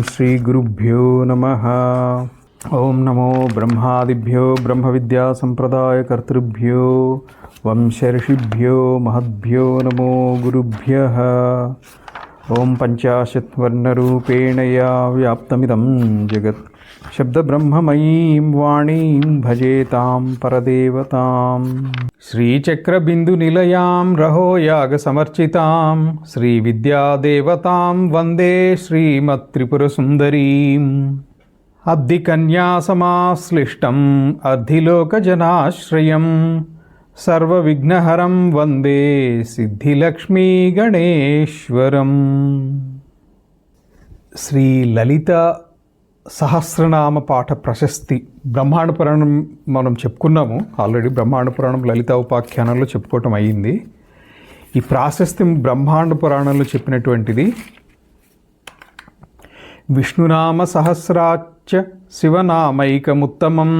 श्रीगुरुभ्यो नमः। ओं नमो ब्रह्मादिभ्यो ब्रह्मविद्यासम्प्रदायकर्तृभ्यो वंशर्षिभ्यो महद्भ्यो नमो गुरुभ्यः। ओं पंचाशत्वर्णरूपेण या व्याप्तमिदं जगत् शब्दब्रह्ममयीं वाणीं भजेतां परदेवतां। श्रीचक्रबिन्दुनिलयां रहोयागसमर्चितां श्रीविद्यादेवतां वन्दे श्रीमत्त्रिपुरसुन्दरीम्। अब्धिकन्यासमाश्लिष्टम् अर्धिलोकजनाश्रयं सर्वविघ्नहरं वन्दे सिद्धिलक्ष्मीगणेश्वरम्। శ్రీ లలిత సహస్రనామ పాఠ ప్రశస్తి బ్రహ్మాండ పురాణం మనం చెప్పుకున్నాము ఆల్రెడీ. బ్రహ్మాండ పురాణం లలిత ఉపాఖ్యానంలో చెప్పుకోవటం అయ్యింది. ఈ ప్రాశస్తి బ్రహ్మాండ పురాణంలో చెప్పినటువంటిది విష్ణునామ సహస్రాచ్చ శివనామైకముత్తమం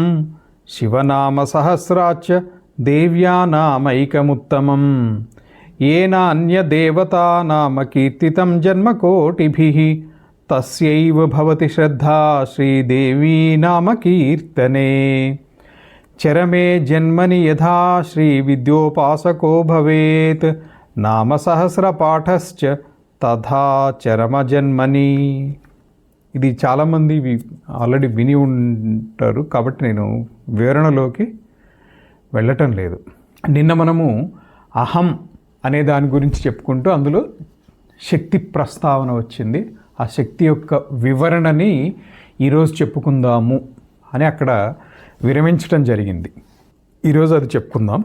శివనామ సహస్రాచ్చ దేవ్యానామైకముత్తమం ఏనాన్యదేవతా నామ కీర్తితం జన్మకోటిభిః తస్యైవ భవతి శ్రద్ధా శ్రీదేవీ నామ కీర్తనే చరమే జన్మని యథా శ్రీ విద్యోపాసకో భవేత్ నామ సహస్ర పాఠశ్చ తథా చరమ జన్మని. ఇది చాలామంది ఆల్రెడీ విని ఉంటారు కాబట్టి నేను వివరణలోకి వెళ్ళటం లేదు. నిన్న మనము అహం అనే దాని గురించి చెప్పుకుంటూ అందులో శక్తి ప్రస్తావన వచ్చింది. ఆ శక్తి యొక్క వివరణని ఈరోజు చెప్పుకుందాము అని అక్కడ విరమించడం జరిగింది. ఈరోజు అది చెప్పుకుందాం.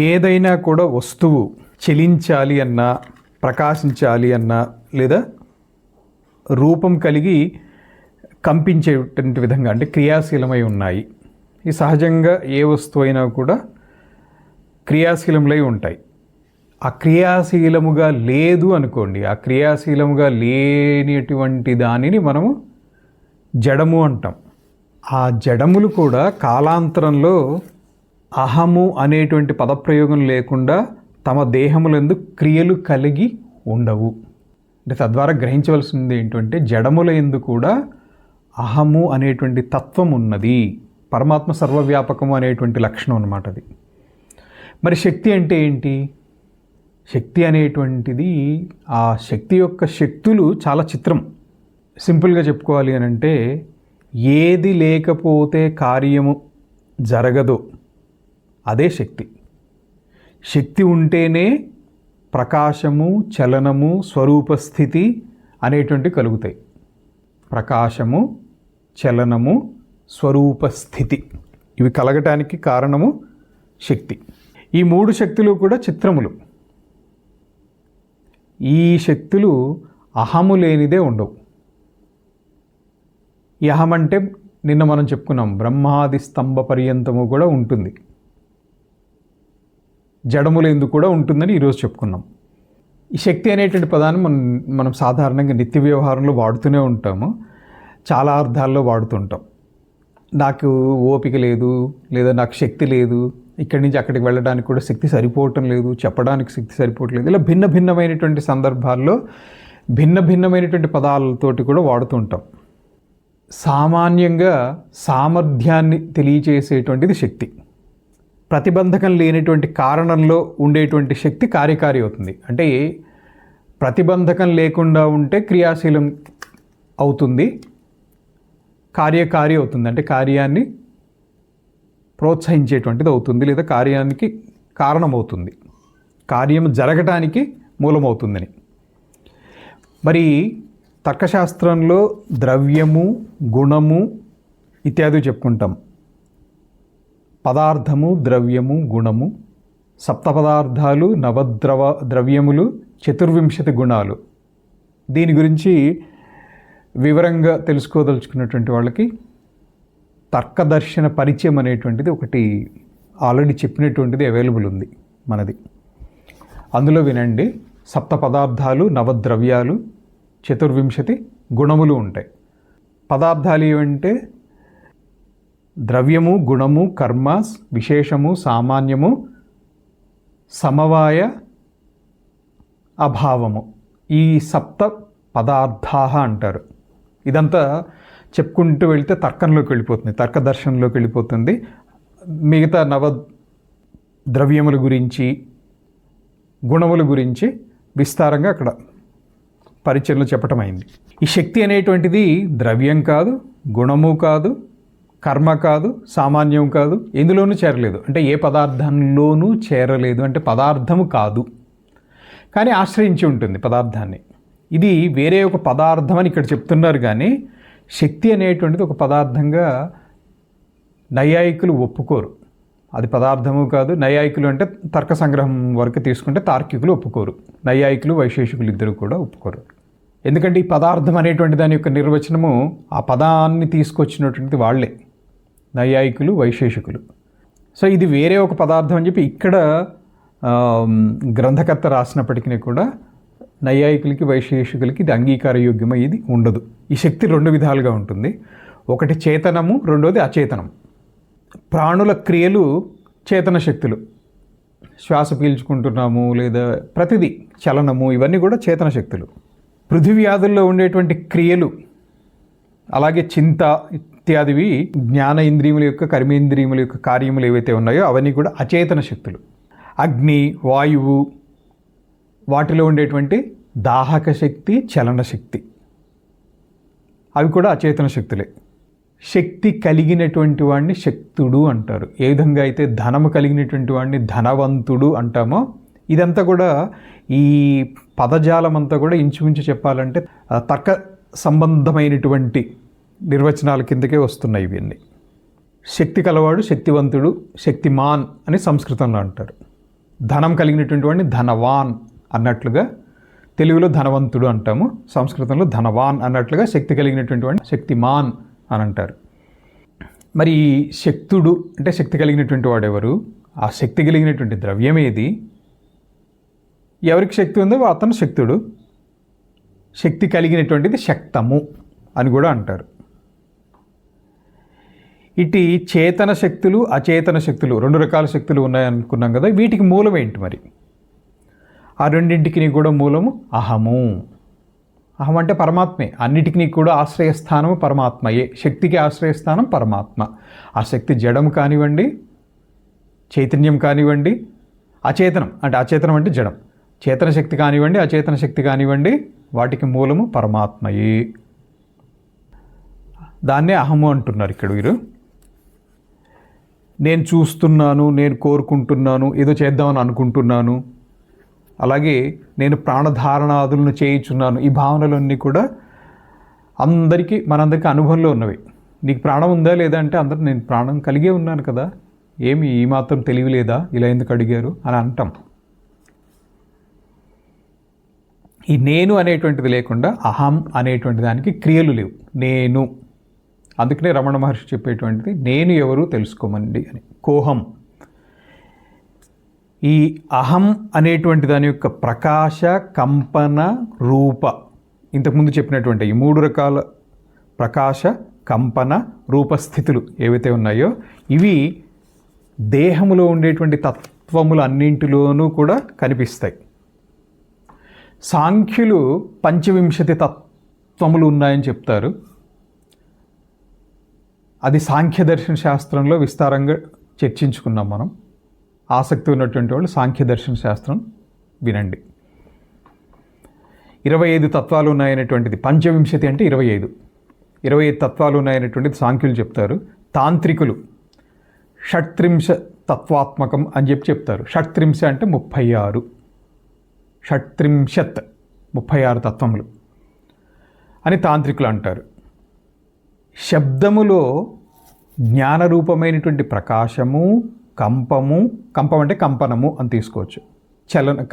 ఏదైనా కూడా వస్తువు చలించాలి అన్నా, ప్రకాశించాలి అన్నా, లేదా రూపం కలిగి కంపించేటువంటి విధంగా అంటే క్రియాశీలమై ఉన్నాయి. ఈ సహజంగా ఏ వస్తువు అయినా కూడా క్రియాశీలములై ఉంటాయి. ఆ క్రియాశీలముగా లేదు అనుకోండి, ఆ క్రియాశీలముగా లేనిటువంటి దానిని మనము జడము అంటాం. ఆ జడములు కూడా కాలాంతరంలో అహము అనేటువంటి పదప్రయోగం లేకుండా తమ దేహములందు క్రియలు కలిగి ఉండవు. అంటే తద్వారా గ్రహించవలసింది ఏంటంటే జడముల యందు కూడా అహము అనేటువంటి తత్వం ఉన్నది. పరమాత్మ సర్వవ్యాపకము అనేటువంటి లక్షణం అన్నమాట అది. మరి శక్తి అంటే ఏంటి? శక్తి అనేటువంటిది ఆ శక్తి యొక్క శక్తులు చాలా చిత్రం. సింపుల్గా చెప్పుకోవాలి అని అంటే ఏది లేకపోతే కార్యము జరగదో అదే శక్తి. శక్తి ఉంటేనే ప్రకాశము, చలనము, స్వరూపస్థితి అనేటువంటివి కలుగుతాయి. ప్రకాశము, చలనము, స్వరూపస్థితి ఇవి కలగటానికి కారణము శక్తి. ఈ మూడు శక్తులు కూడా చిత్రములు. ఈ శక్తులు అహము లేనిదే ఉండవు. ఈ అహం అంటే నిన్న మనం చెప్పుకున్నాం బ్రహ్మాది స్తంభ పర్యంతము కూడా ఉంటుంది, జడములందు కూడా ఉంటుందని ఈరోజు చెప్పుకున్నాం. ఈ శక్తి అనేటువంటి పదాన్ని మనం సాధారణంగా నిత్య వ్యవహారంలో వాడుతూనే ఉంటాము. చాలా అర్థాల్లో వాడుతుంటాం. నాకు ఓపిక లేదు, లేదా నాకు శక్తి లేదు, ఇక్కడి నుంచి అక్కడికి వెళ్ళడానికి కూడా శక్తి సరిపోవటం లేదు, చెప్పడానికి శక్తి సరిపోవట్లేదు, ఇలా భిన్న భిన్నమైనటువంటి సందర్భాల్లో భిన్న భిన్నమైనటువంటి పదాలతోటి కూడా వాడుతుంటాం. సామాన్యంగా సామర్థ్యాన్ని తెలియచేసేటువంటిది శక్తి. ప్రతిబంధకం లేనటువంటి కారణంలో ఉండేటువంటి శక్తి కార్యకారి అవుతుంది. అంటే ప్రతిబంధకం లేకుండా ఉంటే క్రియాశీలం అవుతుంది, కార్యకారి అవుతుంది. అంటే కార్యాన్ని ప్రోత్సహించేటువంటిది అవుతుంది, లేదా కార్యానికి కారణమవుతుంది, కార్యం జరగటానికి మూలమవుతుందని. మరి తర్కశాస్త్రంలో ద్రవ్యము, గుణము ఇత్యాది చెప్పుకుంటాం. పదార్థము, ద్రవ్యము, గుణము, సప్త పదార్థాలు, ద్రవ్యములు, 24 గుణాలు. దీని గురించి వివరంగా తెలుసుకోదలుచుకున్నటువంటి వాళ్ళకి తర్కదర్శన పరిచయం అనేటువంటిది ఒకటి ఆల్రెడీ చెప్పినటువంటిది అవైలబుల్ ఉంది మనది. అందులో వినండి. సప్త పదార్థాలు, నవద్రవ్యాలు, 24 గుణములు ఉంటాయి. పదార్థాలు ఏమంటే ద్రవ్యము, గుణము, కర్మ, విశేషము, సామాన్యము, సమవాయ, అభావము. ఈ సప్త పదార్థాః అంటారు. ఇదంతా చెప్పుకుంటూ వెళ్తే తర్కంలోకి వెళ్ళిపోతుంది, తర్క దర్శనంలోకి వెళ్ళిపోతుంది. మిగతా నవ ద్రవ్యముల గురించి, గుణముల గురించి విస్తారంగా అక్కడ పరిచయంలో చెప్పటం అయింది. ఈ శక్తి అనేటువంటిది ద్రవ్యం కాదు, గుణము కాదు, కర్మ కాదు, సామాన్యం కాదు, ఎందులోనూ చేరలేదు. అంటే ఏ పదార్థంలోనూ చేరలేదు, అంటే పదార్థము కాదు, కానీ ఆశ్రయించి ఉంటుంది పదార్థాన్ని. ఇది వేరే ఒక పదార్థం అని ఇక్కడ చెప్తున్నారు, కానీ శక్తి అనేటువంటిది ఒక పదార్థంగా నైయాయికులు ఒప్పుకోరు. అది పదార్థము కాదు. నైయాయికులు అంటే తర్క సంగ్రహం వరకు తీసుకుంటే తార్కికులు ఒప్పుకోరు, నైయాయికులు వైశేషికులు ఇద్దరు కూడా ఒప్పుకోరు. ఎందుకంటే ఈ పదార్థం అనేటువంటి దాని యొక్క నిర్వచనము ఆ పదాన్ని తీసుకొచ్చినటువంటిది వాళ్ళే, నైయాయికులు వైశేషికులు. సో ఇది వేరే ఒక పదార్థం అని చెప్పి ఇక్కడ గ్రంథకర్త రాసినప్పటికీ కూడా నైయాయికులకి వైశేషికులకి ఇది అంగీకారయోగ్యమై ఇది ఉండదు. ఈ శక్తి రెండు విధాలుగా ఉంటుంది. ఒకటి చేతనము, రెండోది అచేతనం. ప్రాణుల క్రియలు చేతన శక్తులు, శ్వాస పీల్చుకుంటున్నాము లేదా ప్రతిదీ చలనము, ఇవన్నీ కూడా చేతన శక్తులు. పృథివ్యాధుల్లో ఉండేటువంటి క్రియలు, అలాగే చింత ఇత్యాదివి జ్ఞాన ఇంద్రియముల యొక్క, కర్మేంద్రియముల యొక్క కార్యములు ఏవైతే ఉన్నాయో అవన్నీ కూడా అచేతన శక్తులు. అగ్ని, వాయువు, వాటిలో ఉండేటువంటి దాహక శక్తి, చలన శక్తి, అవి కూడా అచేతన శక్తులే. శక్తి కలిగినటువంటి వాడిని శక్తుడు అంటారు. ఏ విధంగా అయితే ధనము కలిగినటువంటి వాడిని ధనవంతుడు అంటామో, ఇదంతా కూడా ఈ పదజాలం అంతా కూడా ఇంచుమించు చెప్పాలంటే తర్క సంబంధమైనటువంటి నిర్వచనాల కిందకే వస్తున్నాయి ఇవన్నీ. శక్తి కలవాడు శక్తివంతుడు, శక్తిమాన్ అని సంస్కృతంలో అంటారు. ధనం కలిగినటువంటి వాడిని ధనవాన్ అన్నట్లుగా తెలుగులో ధనవంతుడు అంటాము, సంస్కృతంలో ధనవాన్ అన్నట్లుగా శక్తి కలిగినటువంటి వాడిని శక్తిమాన్ అని అంటారు. మరి శక్తుడు అంటే శక్తి కలిగినటువంటి వాడెవరు? ఆ శక్తి కలిగినటువంటి ద్రవ్యం ఏది? ఎవరికి శక్తి ఉందో అతను శక్తుడు. శక్తి కలిగినటువంటిది శక్తము అని కూడా అంటారు. ఇటు చేతన శక్తులు, అచేతన శక్తులు, రెండు రకాల శక్తులు ఉన్నాయనుకున్నాం కదా. వీటికి మూలం ఏంటి మరి? ఆ రెండింటికి కూడా మూలము అహము. అహం అంటే పరమాత్మే. అన్నిటికీ కూడా ఆశ్రయస్థానము పరమాత్మయే. శక్తికి ఆశ్రయస్థానం పరమాత్మ. ఆ శక్తి జడం కానివ్వండి, చైతన్యం కానివ్వండి, అచేతనం అంటే అచేతనం అంటే జడం, చేతన శక్తి కానివ్వండి, అచేతన శక్తి కానివ్వండి, వాటికి మూలము పరమాత్మయే. దాన్నే అహము అంటున్నారు ఇక్కడ వీరు. నేను చూస్తున్నాను, నేను కోరుకుంటున్నాను, ఏదో చేద్దామని అనుకుంటున్నాను, అలాగే నేను ప్రాణధారణాదులను చేయుచున్నాను, ఈ భావనలన్నీ కూడా మనందరికీ అనుభవంలో ఉన్నవి. నీకు ప్రాణం ఉందా లేదా అంటే అందరూ నేను ప్రాణం కలిగే ఉన్నాను కదా, ఏమి ఈ మాత్రం తెలివి లేదా, ఇలా ఎందుకు అడిగారు అని అంటాం. ఈ నేను అనేటువంటిది లేకుండా అహం అనేటువంటి దానికి క్రియలు లేవు. నేను, అందుకనే రమణ మహర్షి చెప్పేటువంటిది నేను ఎవరు తెలుసుకోమండి అని. కోహం. ఈ అహం అనేటువంటి దాని యొక్క ప్రకాశ, కంపన, రూప, ఇంతకుముందు చెప్పినటువంటి ఈ మూడు రకాల ప్రకాశ, కంపన, రూపస్థితులు ఏవైతే ఉన్నాయో ఇవి దేహములో ఉండేటువంటి తత్వములు అన్నింటిలోనూ కూడా కనిపిస్తాయి. సాంఖ్యులు 25 తత్వములు ఉన్నాయని చెప్తారు. అది సాంఖ్య దర్శన శాస్త్రంలో విస్తారంగా చర్చించుకున్నాం మనం. ఆసక్తి ఉన్నటువంటి వాళ్ళు సాంఖ్య దర్శన శాస్త్రం వినండి. 25 తత్వాలు ఉన్నాయనేటువంటిది, 25 అంటే 25 తత్వాలు ఉన్నాయనేటువంటిది సాంఖ్యులు చెప్తారు. తాంత్రికులు షట్త్రింశ తత్వాత్మకం అని చెప్తారు. షట్త్రింశ అంటే 36, షట్త్రింశత్ 36 తత్వములు అని తాంత్రికులు అంటారు. శబ్దములో జ్ఞానరూపమైనటువంటి ప్రకాశము, కంపము, కంపం అంటే కంపనము అని తీసుకోవచ్చు.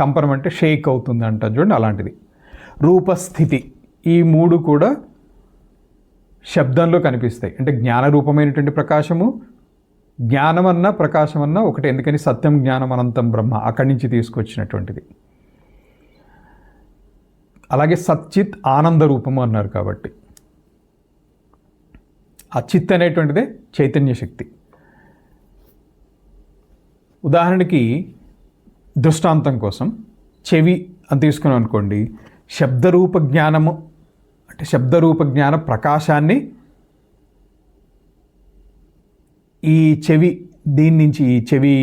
కంపనం అంటే షేక్ అవుతుంది అంటారు చూడండి, అలాంటిది. రూపస్థితి, ఈ మూడు కూడా శబ్దంలో కనిపిస్తాయి. అంటే జ్ఞానరూపమైనటువంటి ప్రకాశము, జ్ఞానమన్నా ప్రకాశమన్నా ఒకటి, ఎందుకని సత్యం జ్ఞానం అనంతం బ్రహ్మ అక్కడి నుంచి తీసుకొచ్చినటువంటిది. అలాగే సచ్చిత్ ఆనంద రూపము అన్నారు కాబట్టి ఆ చిత్ అనేటువంటిదే చైతన్య శక్తి. ఉదాహరణకి దృష్టాంతం కోసం చెవి అని తీసుకున్నాం అనుకోండి, శబ్దరూప జ్ఞానము అంటే శబ్దరూప జ్ఞాన ప్రకాశాన్ని ఈ చెవి దీని నుంచి, ఈ చెవి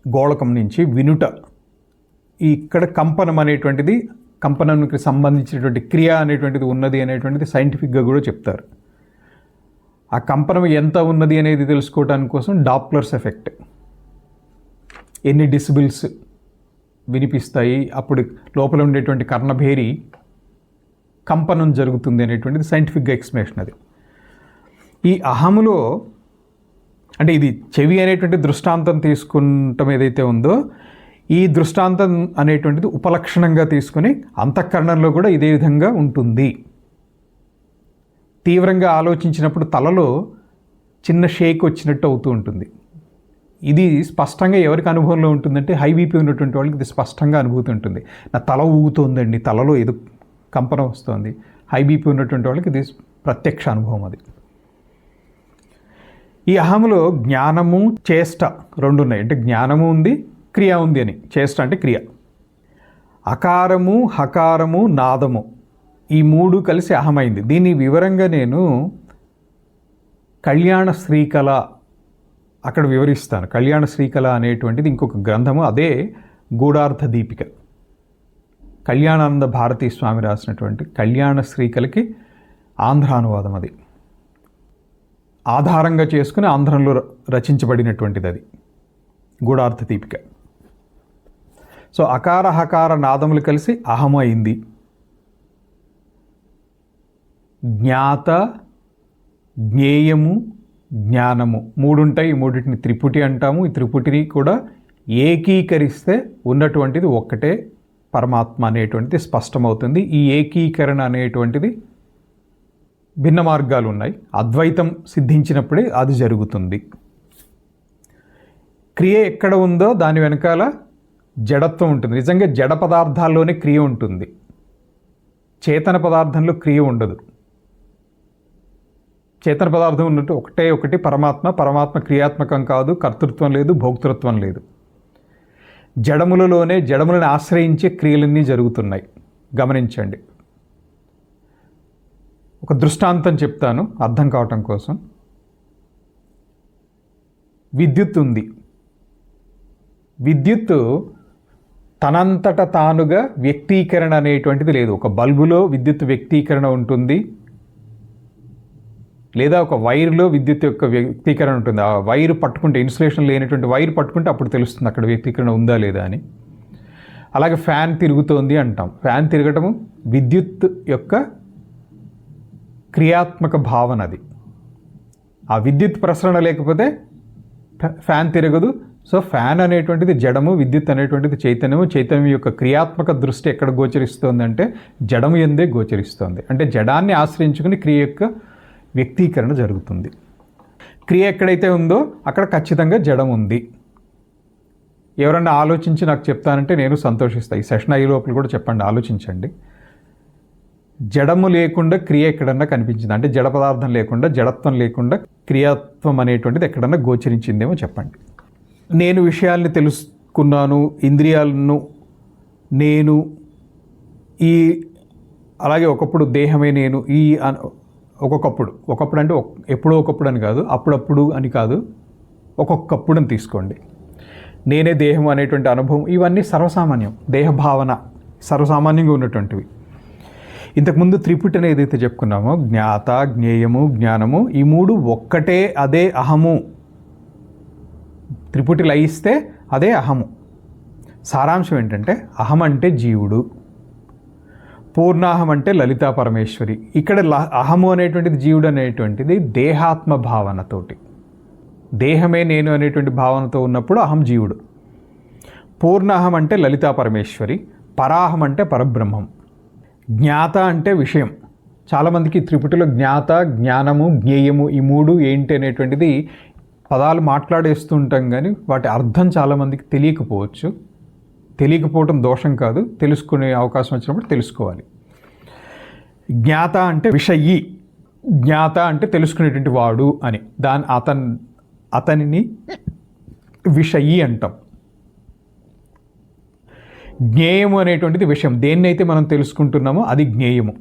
గోళకం నుంచి వినుట, ఇక్కడ కంపనం అనేటువంటిది, కంపనానికి సంబంధించినటువంటి క్రియ అనేటువంటిది ఉన్నది అనేటువంటిది సైంటిఫిక్గా కూడా చెప్తారు. ఆ కంపనం ఎంత ఉన్నది అనేది తెలుసుకోవడానికి కోసం డాప్లర్స్ ఎఫెక్ట్, ఎన్ని డెసిబిల్స్ వినిపిస్తాయి, అప్పుడు లోపల ఉండేటువంటి కర్ణభేరి కంపనం జరుగుతుంది అనేటువంటిది సైంటిఫిక్గా ఎక్స్ప్లెనేషన్. అది ఈ అహములో, అంటే ఇది చెవి అనేటువంటి దృష్టాంతం తీసుకుంటాం ఏదైతే ఉందో, ఈ దృష్టాంతం అనేటువంటిది ఉపలక్షణంగా తీసుకుని అంతఃకరణంలో కూడా ఇదే విధంగా ఉంటుంది. తీవ్రంగా ఆలోచించినప్పుడు తలలో చిన్న షేక్ వచ్చినట్టు అవుతూ ఉంటుంది. ఇది స్పష్టంగా ఎవరికి అనుభవంలో ఉంటుందంటే హై బీపీ ఉన్నటువంటి వాళ్ళకి ఇది స్పష్టంగా అనుభూతి ఉంటుంది. నా తల ఊగుతోందండి, తలలో ఏదో కంపనం వస్తుంది. హై బీపీ ఉన్నటువంటి వాళ్ళకి ఇది ప్రత్యక్ష అనుభవం. అది ఈ అహములో జ్ఞానము చేష్ట రెండు ఉన్నాయి. అంటే జ్ఞానము ఉంది, క్రియ ఉంది అని. చేష్ట అంటే క్రియ. అకారము, హకారము, నాదము ఈ మూడు కలిసి అహమైంది. దీన్ని వివరంగా నేను కళ్యాణ శ్రీకళ అక్కడ వివరిస్తాను. కళ్యాణ శ్రీకళ అనేటువంటిది ఇంకొక గ్రంథము, అదే గూఢార్థ దీపిక. కళ్యాణానంద భారతీ స్వామి రాసినటువంటి కళ్యాణ శ్రీకళకి ఆంధ్ర అనువాదం. అది ఆధారంగా చేసుకుని ఆంధ్రంలో రచించబడినటువంటిది అది గూఢార్థ దీపిక. సో అకార హకార నాదములు కలిసి అహము అయింది. జ్ఞాత, జ్ఞేయము, జ్ఞానము మూడు ఉంటాయి. ఈ మూడింటిని త్రిపుటి అంటాము. ఈ త్రిపుటిని కూడా ఏకీకరిస్తే ఉన్నటువంటిది ఒక్కటే పరమాత్మ అనేటువంటిది స్పష్టమవుతుంది. ఈ ఏకీకరణ అనేటువంటిది భిన్న మార్గాలు ఉన్నాయి. అద్వైతం సిద్ధించినప్పుడే అది జరుగుతుంది. క్రియ ఎక్కడ ఉందో దాని వెనకాల జడత్వం ఉంటుంది. నిజంగా జడ పదార్థాల్లోనే క్రియ ఉంటుంది, చేతన పదార్థంలో క్రియ ఉండదు. చేతన పదార్థం ఉన్నట్టు ఒకటే ఒకటి పరమాత్మ. పరమాత్మ క్రియాత్మకం కాదు, కర్తృత్వం లేదు, భోక్తృత్వం లేదు. జడములలోనే జడములను ఆశ్రయించే క్రియలన్నీ జరుగుతున్నాయి. గమనించండి. ఒక దృష్టాంతం చెప్తాను అర్థం కావటం కోసం. విద్యుత్ ఉంది. విద్యుత్తు తనంతట తానుగా వ్యక్తీకరణ అనేటువంటిది లేదు. ఒక బల్బులో విద్యుత్ వ్యక్తీకరణ ఉంటుంది, లేదా ఒక వైర్లో విద్యుత్ యొక్క వ్యక్తీకరణ ఉంటుంది. ఆ వైర్ పట్టుకుంటే, ఇన్సులేషన్ లేనటువంటి వైర్ పట్టుకుంటే అప్పుడు తెలుస్తుంది అక్కడ వ్యక్తీకరణ ఉందా లేదా అని. అలాగే ఫ్యాన్ తిరుగుతోంది అంటాం. ఫ్యాన్ తిరగటము విద్యుత్ యొక్క క్రియాత్మక భావన. అది ఆ విద్యుత్ ప్రసరణ లేకపోతే ఫ్యాన్ తిరగదు. సో ఫ్యాన్ అనేటువంటిది జడము, విద్యుత్ అనేటువంటిది చైతన్యము. చైతన్యం యొక్క క్రియాత్మక దృష్టి ఎక్కడ గోచరిస్తోంది అంటే జడము ఎందే గోచరిస్తోంది. అంటే జడాన్ని ఆశ్రయించుకుని క్రియ యొక్క వ్యక్తీకరణ జరుగుతుంది. క్రియ ఎక్కడైతే ఉందో అక్కడ ఖచ్చితంగా జడం ఉంది. ఎవరన్నా ఆలోచించి నాకు చెప్తానంటే నేను సంతోషిస్తాను. ఈ సెషన్ అయ్యే లోపల కూడా చెప్పండి, ఆలోచించండి. జడము లేకుండా క్రియ ఎక్కడన్నా కనిపించింది అంటే జడ పదార్థం లేకుండా, జడత్వం లేకుండా క్రియాత్వం అనేటువంటిది ఎక్కడన్నా గోచరించిందేమో చెప్పండి. నేను విషయాల్ని తెలుసుకున్నాను, ఇంద్రియాలను నేను, ఈ అలాగే ఒకప్పుడు దేహమే నేను, ఈ ఒకప్పుడు అంటే ఎప్పుడో ఒకప్పుడు అని కాదు, అప్పుడప్పుడు అని కాదు, ఒక్కొక్కప్పుడు అని తీసుకోండి. నేనే దేహం అనేటువంటి అనుభవం, ఇవన్నీ సర్వసామాన్యం. దేహభావన సర్వసామాన్యంగా ఉన్నటువంటివి. ఇంతకుముందు త్రిపుటి అని ఏదైతే చెప్పుకున్నామో, జ్ఞాత, జ్ఞేయము, జ్ఞానము, ఈ మూడు ఒక్కటే, అదే అహము. త్రిపుటి లయిస్తే అదే అహము. సారాంశం ఏంటంటే అహం అంటే జీవుడు, పూర్ణాహం అంటే లలితా పరమేశ్వరి. ఇక్కడ అహము అనేటువంటిది, జీవుడు అనేటువంటిది దేహాత్మ భావనతోటి, దేహమే నేను అనేటువంటి భావనతో ఉన్నప్పుడు అహం జీవుడు. పూర్ణాహం అంటే లలితా పరమేశ్వరి, పరాహం అంటే పరబ్రహ్మం. జ్ఞాత అంటే విషయం. చాలామందికి త్రిపుటిలో జ్ఞాత, జ్ఞానము, జ్ఞేయము ఈ మూడు ఏంటి అనేటువంటిది పదాలు మాట్లాడేస్తూ ఉంటాం, కానీ వాటి అర్థం చాలామందికి తెలియకపోవచ్చు. తెలియకపోవడం దోషం కాదు, తెలుసుకునే అవకాశం వచ్చినప్పుడు తెలుసుకోవాలి. జ్ఞాత అంటే విషయి, జ్ఞాత అంటే తెలుసుకునేటువంటి వాడు అని. అతనిని విషయి అంటాం. జ్ఞేయము అనేటువంటిది విషయం, దేన్నైతే మనం తెలుసుకుంటున్నామో అది జ్ఞేయము.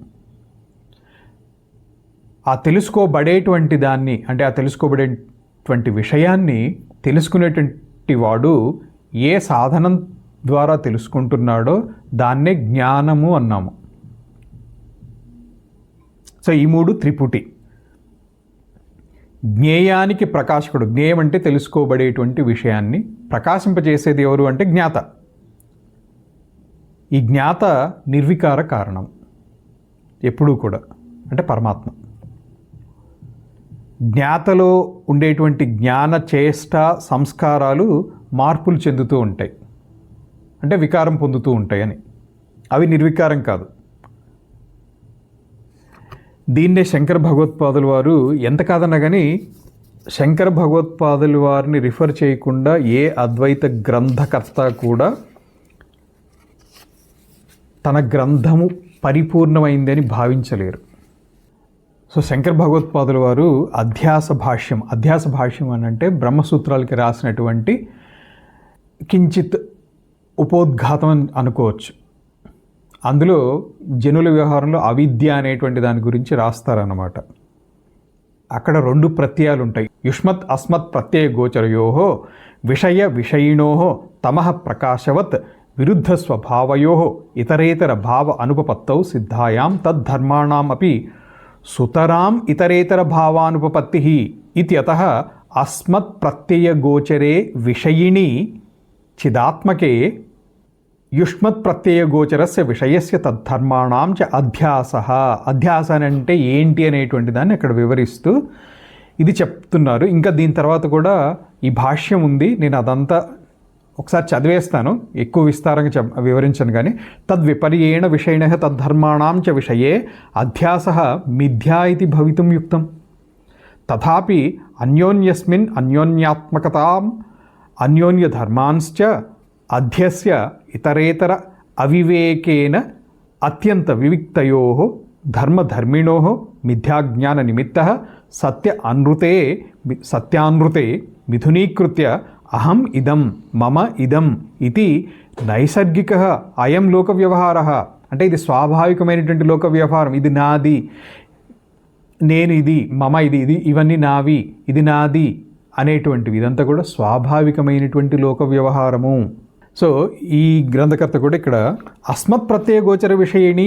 ఆ తెలుసుకోబడేటువంటి దాన్ని, అంటే ఆ తెలుసుకోబడేటువంటి విషయాన్ని తెలుసుకునేటువంటి వాడు ఏ సాధనం ద్వారా తెలుసుకుంటున్నాడో దాన్నే జ్ఞానము అన్నాము. సో ఈ మూడు త్రిపుటి. జ్ఞేయానికి ప్రకాశకుడు. జ్ఞేయం అంటే తెలుసుకోబడేటువంటి విషయాన్ని ప్రకాశింపజేసేది ఎవరు అంటే జ్ఞాత. ఈ జ్ఞాత నిర్వికార కారణం ఎప్పుడూ కూడా, అంటే పరమాత్మ. జ్ఞాతలో ఉండేటువంటి జ్ఞాన చేష్ట సంస్కారాలు మార్పులు చెందుతూ ఉంటాయి, అంటే వికారం పొందుతూ ఉంటాయని. అవి నిర్వికారం కాదు. దీన్నే శంకర భగవత్పాదుల వారు ఎంత కాదన్నా కానీ శంకర భగవత్పాదుల వారిని రిఫర్ చేయకుండా ఏ అద్వైత గ్రంథకర్త కూడా తన గ్రంథము పరిపూర్ణమైందని భావించలేరు. సో శంకర భగవత్పాదుల వారు అధ్యాస భాష్యం అని అంటే బ్రహ్మసూత్రాలకి రాసినటువంటి కించిత్ ఉపోద్ఘాతం అని అనుకోవచ్చు. అందులో జనుల వ్యవహారంలో అవిద్య అనేటువంటి దాని గురించి రాస్తారన్నమాట. అక్కడ 2 ప్రత్యయాలు ఉంటాయి. యుష్మత్ అస్మత్ ప్రత్యయ గోచరయోహో విషయ విషయిణోహో తమః ప్రకాశవత్ విరుద్ధ స్వభావయోహో ఇతరేతర భావ అనుపపత్తౌ సిద్ధాయాం తద్ధర్మాణాం అపి సుతరాం ఇతరేతర భావానుపపత్తిః ఇత్యతః అస్మత్ ప్రత్యయ గోచరే విషయిణి చిదాత్మకే యుష్మత్ ప్రత్యయ గోచరస్య విషయస్య తద్ధర్మాణాం చ అధ్యాసః. అధ్యాస అంటే ఏంటి అనేటువంటి దాన్ని అక్కడ వివరిస్తూ ఇది చెప్తున్నారు. ఇంకా దీని తర్వాత కూడా ఈ భాష్యం ఉంది, నేను అదంతా ఒకసారి చదివేస్తాను, ఎక్కువ విస్తారంగా వివరించను. కానీ తద్విపర్యేణ విషయిణః తద్ధర్మాణాం చ విషయే అధ్యాసః మిథ్యా ఇతి భవితుం యుక్తం. తథాపి అన్యోన్యస్మిన్ అన్యోన్యాత్మకతాం అన్యోన్యధర్మాంశ్చ అధ్యస్య ఇతరేతర అవివేకేన అత్యంత వివిక్తయోః ధర్మధర్మిణోః మిథ్యాజ్ఞాన నిమిత్తః సత్యానృతే మిథునీకృత్య అహం ఇదం మమ ఇదం ఇది నైసర్గికః అయం లోక వ్యవహారః. అంటే ఇది స్వాభావికమైనటువంటి లోక వ్యవహారం. ఇది నాది, నేను ఇది, మమ ఇది ఇవన్నీ నావి, ఇది నాది అనేటువంటివి, ఇదంతా కూడా స్వాభావికమైనటువంటి లోక వ్యవహారము. సో ఈ గ్రంథకర్త కూడా ఇక్కడ అస్మత్ ప్రత్యయ గోచర విషయిణి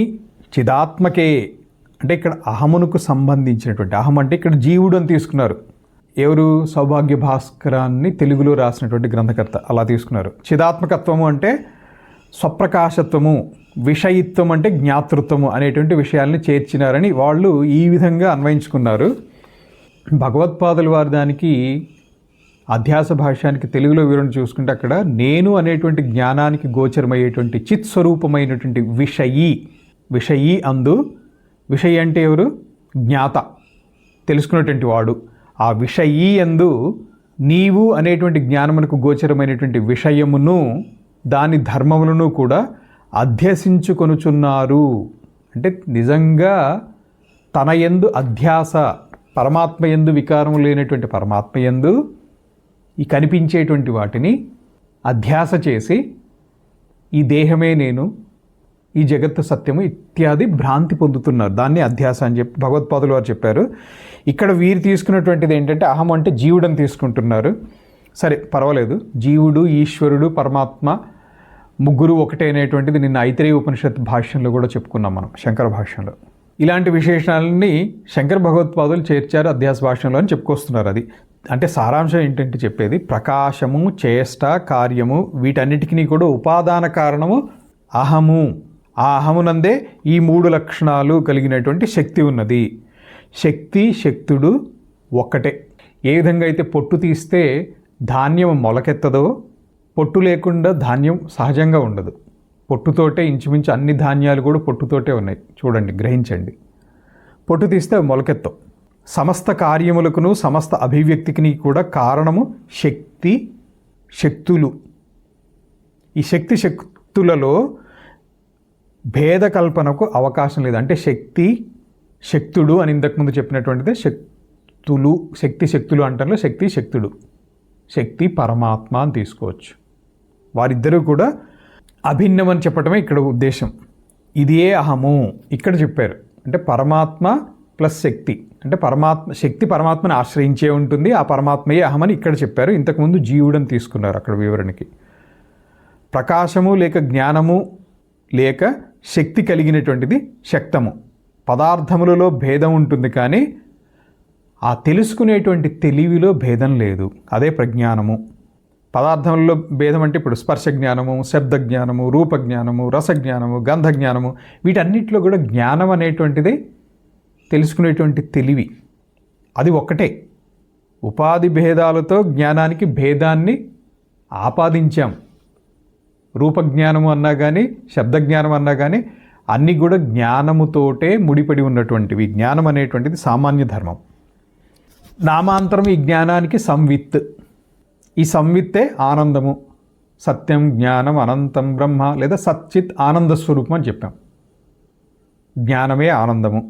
చిదాత్మకే అంటే ఇక్కడ అహమునకు సంబంధించినటువంటి, అహం అంటే ఇక్కడ జీవుడు అని తీసుకున్నారు. ఎవరు? సౌభాగ్య భాస్కరాన్ని తెలుగులో రాసినటువంటి గ్రంథకర్త అలా తీసుకున్నారు. చిదాత్మకత్వము అంటే స్వప్రకాశత్వము, విషయిత్వం అంటే జ్ఞాతృత్వము అనేటువంటి విషయాల్ని చేర్చినారని వాళ్ళు ఈ విధంగా అన్వయించుకున్నారు. భగవత్పాదుల వారి దానికి అధ్యాస భాష్యానికి తెలుగులో వివరణ చూసుకుంటే అక్కడ నేను అనేటువంటి జ్ఞానానికి గోచరమయ్యేటువంటి చిత్ స్వరూపమైనటువంటి విషయి అందు, విషయి అంటే ఎవరు? జ్ఞాత, తెలుసుకున్నటువంటి వాడు. ఆ విషయి అందు నీవు అనేటువంటి జ్ఞానమునకు గోచరమైనటువంటి విషయమును దాని ధర్మములను కూడా అధ్యసించుకొనుచున్నారు. అంటే నిజంగా తన యందు అధ్యాస, పరమాత్మ యందు వికారము లేనటువంటి పరమాత్మ యందు ఈ కనిపించేటువంటి వాటిని అధ్యాస చేసి ఈ దేహమే నేను, ఈ జగత్తు సత్యము ఇత్యాది భ్రాంతి పొందుతున్నారు. దాన్ని అధ్యాస అని చెప్పి భగవత్పాదులు వారు చెప్పారు. ఇక్కడ వీరు తీసుకున్నటువంటిది ఏంటంటే అహం అంటే జీవుడని తీసుకుంటున్నారు. సరే పర్వాలేదు, జీవుడు, ఈశ్వరుడు, పరమాత్మ ముగ్గురు ఒకటే అనేటువంటిది నిన్న ఐతరేయ ఉపనిషత్ భాష్యంలో కూడా చెప్పుకున్నాం మనం, శంకర భాష్యంలో. ఇలాంటి విశేషణాలని శంకర భగవత్పాదులు చేర్చారు అధ్యాస భాష్యంలో అని చెప్పుకొస్తున్నారు. అది అంటే సారాంశం ఏంటంటే చెప్పేది ప్రకాశము, చేష్ట, కార్యము వీటన్నిటికీ కూడా ఉపాదాన కారణము అహము. ఆ అహమునందే ఈ 3 లక్షణాలు కలిగినటువంటి శక్తి ఉన్నది. శక్తి, శక్తుడు ఒక్కటే. ఏ విధంగా అయితే పొట్టు తీస్తే ధాన్యం మొలకెత్తదో, పొట్టు లేకుండా ధాన్యం సహజంగా ఉండదు. పొట్టుతోటే ఇంచుమించు అన్ని ధాన్యాలు కూడా పొట్టుతోటే ఉన్నాయి. చూడండి, గ్రహించండి. పొట్టు తీస్తే మొలకెత్తవు. సమస్త కార్యములకును సమస్త అభివ్యక్తికి కూడా కారణము శక్తి, శక్తులు. ఈ శక్తి శక్తులలో భేద కల్పనకు అవకాశం లేదు. అంటే శక్తి, శక్తుడు అని ఇంతకుముందు చెప్పినటువంటిదే శక్తులు, శక్తులు అంటారు. శక్తి, శక్తుడు, శక్తి పరమాత్మ అని తీసుకోవచ్చు. వారిద్దరూ కూడా అభిన్నం అని చెప్పటమే ఇక్కడ ఉద్దేశం. ఇదే అహము ఇక్కడ చెప్పారు. అంటే పరమాత్మ ప్లస్ శక్తి అంటే శక్తి పరమాత్మని ఆశ్రయించే ఉంటుంది. ఆ పరమాత్మయే అహమని ఇక్కడ చెప్పారు. ఇంతకుముందు జీవుడని తీసుకున్నారు అక్కడ వివరణకి. ప్రకాశము లేక జ్ఞానము లేక శక్తి కలిగినటువంటిది శక్తము. పదార్థములలో భేదం ఉంటుంది, కానీ ఆ తెలుసుకునేటువంటి తెలివిలో భేదం లేదు. అదే ప్రజ్ఞానము. పదార్థంలో భేదం అంటే ఇప్పుడు స్పర్శ జ్ఞానము, శబ్ద జ్ఞానము, రూపజ్ఞానము, రసజ్ఞానము, గంధ జ్ఞానము, వీటన్నిటిలో కూడా జ్ఞానం అనేటువంటిదే తెలుసుకునేటువంటి తెలివి. అది ఒక్కటే. ఉపాధి భేదాలతో జ్ఞానానికి భేదాన్ని ఆపాదించాం. రూపజ్ఞానము అన్నా కానీ, శబ్దజ్ఞానం అన్నా కానీ అన్నీ కూడా జ్ఞానముతోటే ముడిపడి ఉన్నటువంటివి. జ్ఞానం అనేటువంటిది సామాన్య ధర్మం. నామాంతరం ఈ జ్ఞానానికి సంవిత్. ఈ సంవిత్తే ఆనందము. సత్యం, జ్ఞానం, అనంతం బ్రహ్మ లేదా సచ్చిత్ ఆనంద స్వరూపం అని చెప్పాం. జ్ఞానమే ఆనందము.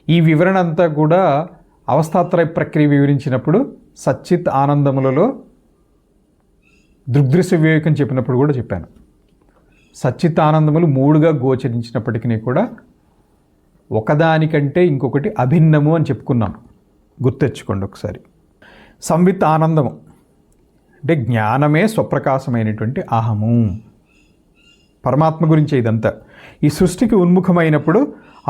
ఈ వివరణ అంతా కూడా అవస్థాత్రయ ప్రక్రియ వివరించినప్పుడు సచ్చిత్ ఆనందములలో దృగ్దృశ్య వివేకం చెప్పినప్పుడు కూడా చెప్పాను. సచ్చిత్ ఆనందములు మూడుగా గోచరించినప్పటికీ కూడా ఒకదానికంటే ఇంకొకటి అభిన్నము అని చెప్పుకున్నాను. గుర్తెచ్చుకోండి ఒకసారి. సంవిత్ ఆనందము అంటే జ్ఞానమే స్వప్రకాశమైనటువంటి అహము. పరమాత్మ గురించే ఇదంతా. ఈ సృష్టికి ఉన్ముఖమైనప్పుడు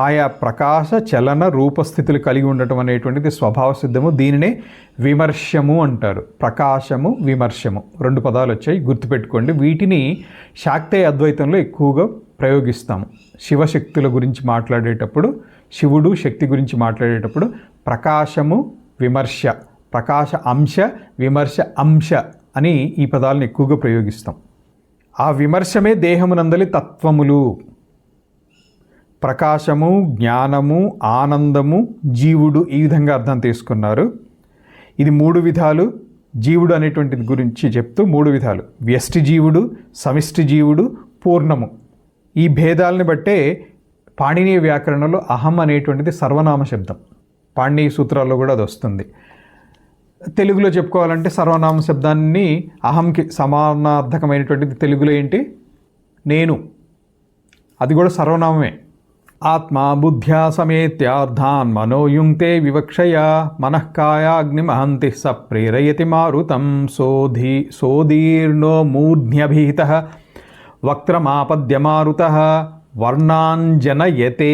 ఆయా ప్రకాశ చలన రూపస్థితులు కలిగి ఉండటం అనేటువంటిది స్వభావ సిద్ధము. దీనినే విమర్శము అంటారు. ప్రకాశము, విమర్శము 2 పదాలు వచ్చాయి, గుర్తుపెట్టుకోండి. వీటిని శాక్తేయ అద్వైతంలో ఎక్కువగా ప్రయోగిస్తాము. శివశక్తుల గురించి మాట్లాడేటప్పుడు, శివుడు శక్తి గురించి మాట్లాడేటప్పుడు ప్రకాశము, విమర్శ, ప్రకాశ అంశ, విమర్శ అంశ అని ఈ పదాలను ఎక్కువగా ప్రయోగిస్తాం. ఆ విమర్శమే దేహమునందలి తత్వములు. ప్రకాశము, జ్ఞానము, ఆనందము, జీవుడు, ఈ విధంగా అర్థం తీసుకున్నారు. ఇది 3 విధాలు. జీవుడు అనేటువంటిది గురించి చెప్తూ 3 విధాలు: వ్యష్టి జీవుడు, సమిష్టి జీవుడు, పూర్ణము. ఈ భేదాలని బట్టే పాణినీయ వ్యాకరణంలో అహం అనేటువంటిది సర్వనామ శబ్దం. పాణినీయ సూత్రాల్లో కూడా అది వస్తుంది. తెలుగులో చెప్పుకోవాలంటే సర్వనామ శబ్దాన్ని అహంకి సమానార్థకమైనటువంటిది తెలుగులో ఏంటి? నేను. అది కూడా సర్వనామమే. ఆత్మ బుద్ధ్యా సమేత్యార్థాన్ మనోయుంక్తే వివక్షయ మనఃకాయాగ్నిమహంతి స ప్రేరయతి మారుతం సోదీర్ణో మూర్ధ్యభిహితః వక్త్రమాపద్యమారుతః వర్ణాంజనయతే.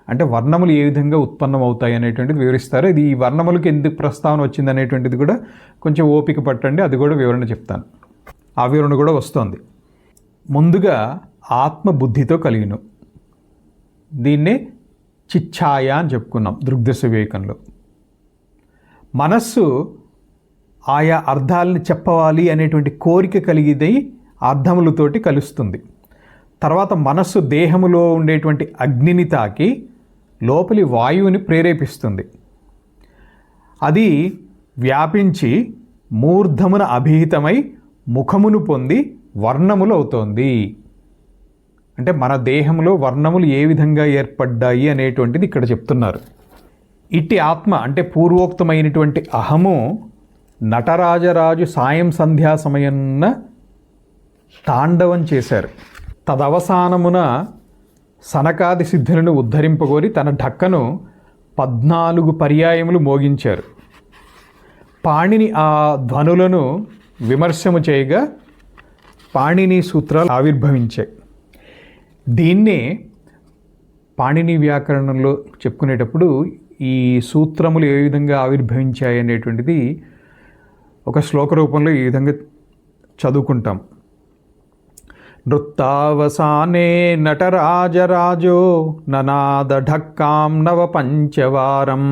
అంటే వర్ణములు ఏ విధంగా ఉత్పన్నమవుతాయి అనేటువంటిది వివరిస్తారు. ఇది ఈ వర్ణములకు ఎందుకు ప్రస్తావన వచ్చింది అనేటువంటిది కూడా కొంచెం ఓపిక పట్టండి, అది కూడా వివరణ చెప్తాను. ఆ వివరణ కూడా వస్తుంది. ముందుగా ఆత్మ బుద్ధితో కలిగిన, దీన్నే చిచ్ఛాయ అని చెప్పుకున్నాం దృగ్దృశ్య వివేకంలో. మనస్సు ఆయా అర్థాలని చెప్పవాలి అనేటువంటి కోరిక కలిగితే అర్థములతోటి కలుస్తుంది. తర్వాత మనస్సు దేహములో ఉండేటువంటి అగ్నిని తాకి లోపలి వాయువుని ప్రేరేపిస్తుంది. అది వ్యాపించి మూర్ధమున అభిహితమై ముఖమును పొంది వర్ణములు అవుతోంది. అంటే మన దేహంలో వర్ణములు ఏ విధంగా ఏర్పడ్డాయి అనేటువంటిది ఇక్కడ చెప్తున్నారు. ఇట్టి ఆత్మ అంటే పూర్వోక్తమైనటువంటి అహము నటరాజరాజు సాయం సంధ్యా సమయన్న తాండవం చేశారు. తదవసానమున సనకాది సిద్ధులను ఉద్ధరింపగోరి తన ఢక్కను 14 పర్యాయములు మోగించారు. పాణిని ఆ ధ్వనులను విమర్శము చేయగా పాణిని సూత్రాలు ఆవిర్భవించాయి. దీన్నే పాణిని వ్యాకరణంలో చెప్పుకునేటప్పుడు ఈ సూత్రములు ఏ విధంగా ఆవిర్భవించాయి అనేటువంటిది ఒక శ్లోక రూపంలో ఈ విధంగా చదువుకుంటాం. నృత్తావసానే నటరాజరాజో ననాద ఢక్కాం నవ పంచవారం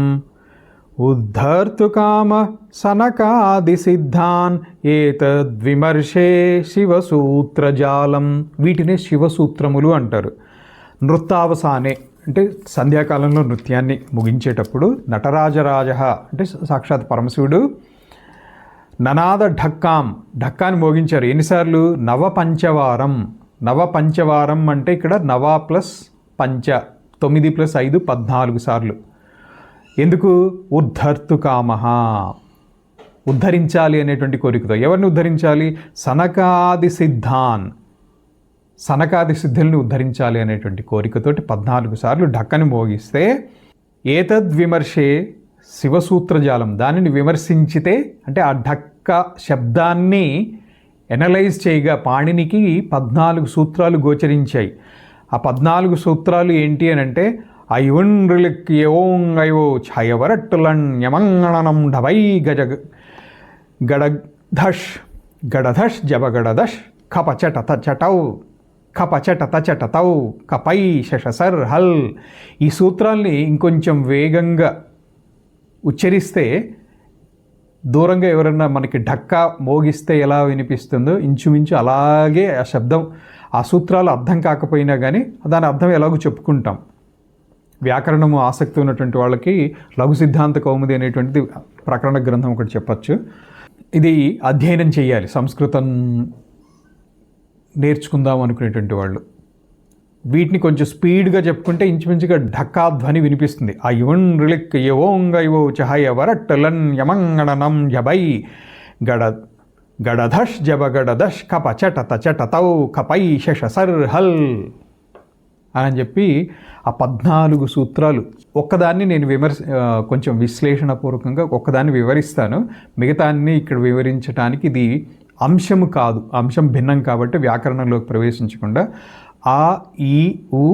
ఉద్ధర్తుకామ సనకాది సిద్ధాన్ ఏతద్విమర్శే శివసూత్రజాలం. వీటిని శివసూత్రములు అంటారు. నృత్తావసానే అంటే సంధ్యాకాలంలో నృత్యాన్ని ముగించేటప్పుడు నటరాజరాజ అంటే సాక్షాత్ పరమశివుడు ననాద ఢక్కాన్ని మోగించారు. ఎన్నిసార్లు? నవపంచవారం. నవపంచవారం అంటే ఇక్కడ నవ ప్లస్ పంచ 9 + 5 14 సార్లు. ఎందుకు? ఉద్ధర్తుకామః ఉద్ధరించాలి అనేటువంటి కోరికతో. ఎవరిని ఉద్ధరించాలి? సనకాది సిద్ధాన్, సనకాది సిద్ధుల్ని ఉద్ధరించాలి అనేటువంటి కోరికతోటి 14 సార్లు ఢక్కని మోగిస్తే ఏతద్విమర్శే శివసూత్రజాలం, దానిని విమర్శించితే అంటే ఆ ఢక్క శబ్దాన్ని ఎనలైజ్ చేయగా పాణినికి 14 సూత్రాలు గోచరించాయి. ఆ 14 సూత్రాలు ఏంటి అని అంటే ఐవుండ్రిలిక్ యోంగయో ఛాయవరట్టులన్ యమంగణనం ఢవై గజ గడధష్ గడధష్ జబగడధష్ ఖపచట తచటౌ ఖపచట తచటతౌ కపై శశసర్ హల్. ఈ సూత్రాల్ని ఇంకొంచెం వేగంగా ఉచ్చరిస్తే దూరంగా ఎవరన్నా మనకి ఢక్కా మోగిస్తే ఎలా వినిపిస్తుందో ఇంచుమించు అలాగే ఆ శబ్దం, ఆ సూత్రాలు అర్థం కాకపోయినా కానీ దాని అర్థం ఎలాగో చెప్పుకుంటాం. వ్యాకరణము ఆసక్తి ఉన్నటువంటి వాళ్ళకి లఘు సిద్ధాంత కౌముది అనేటువంటిది ప్రకరణ గ్రంథం ఒకటి చెప్పచ్చు. ఇది అధ్యయనం చేయాలి సంస్కృతం నేర్చుకుందాం అనుకునేటువంటి వాళ్ళు. వీటిని కొంచెం స్పీడ్గా చెప్పుకుంటే ఇంచుమించుగా ఢక్కా ధ్వని వినిపిస్తుంది. ఆ యువన్ రిలిక్ యవోంగ యువో చహయ వరట్టలన్ యమంగణనం జబై గడ గడధష్ జబ గడధష్ కప చట తచట తౌ కపై శశసర్ హల్ అని చెప్పి ఆ 14 సూత్రాలు ఒక్కదాన్ని నేను కొంచెం విశ్లేషణపూర్వకంగా ఒక్కదాన్ని వివరిస్తాను. మిగతాన్ని ఇక్కడ వివరించడానికి ఇది అంశము కాదు, అంశం భిన్నం కాబట్టి వ్యాకరణంలోకి ప్రవేశించకుండా ఆ ఈ ఉ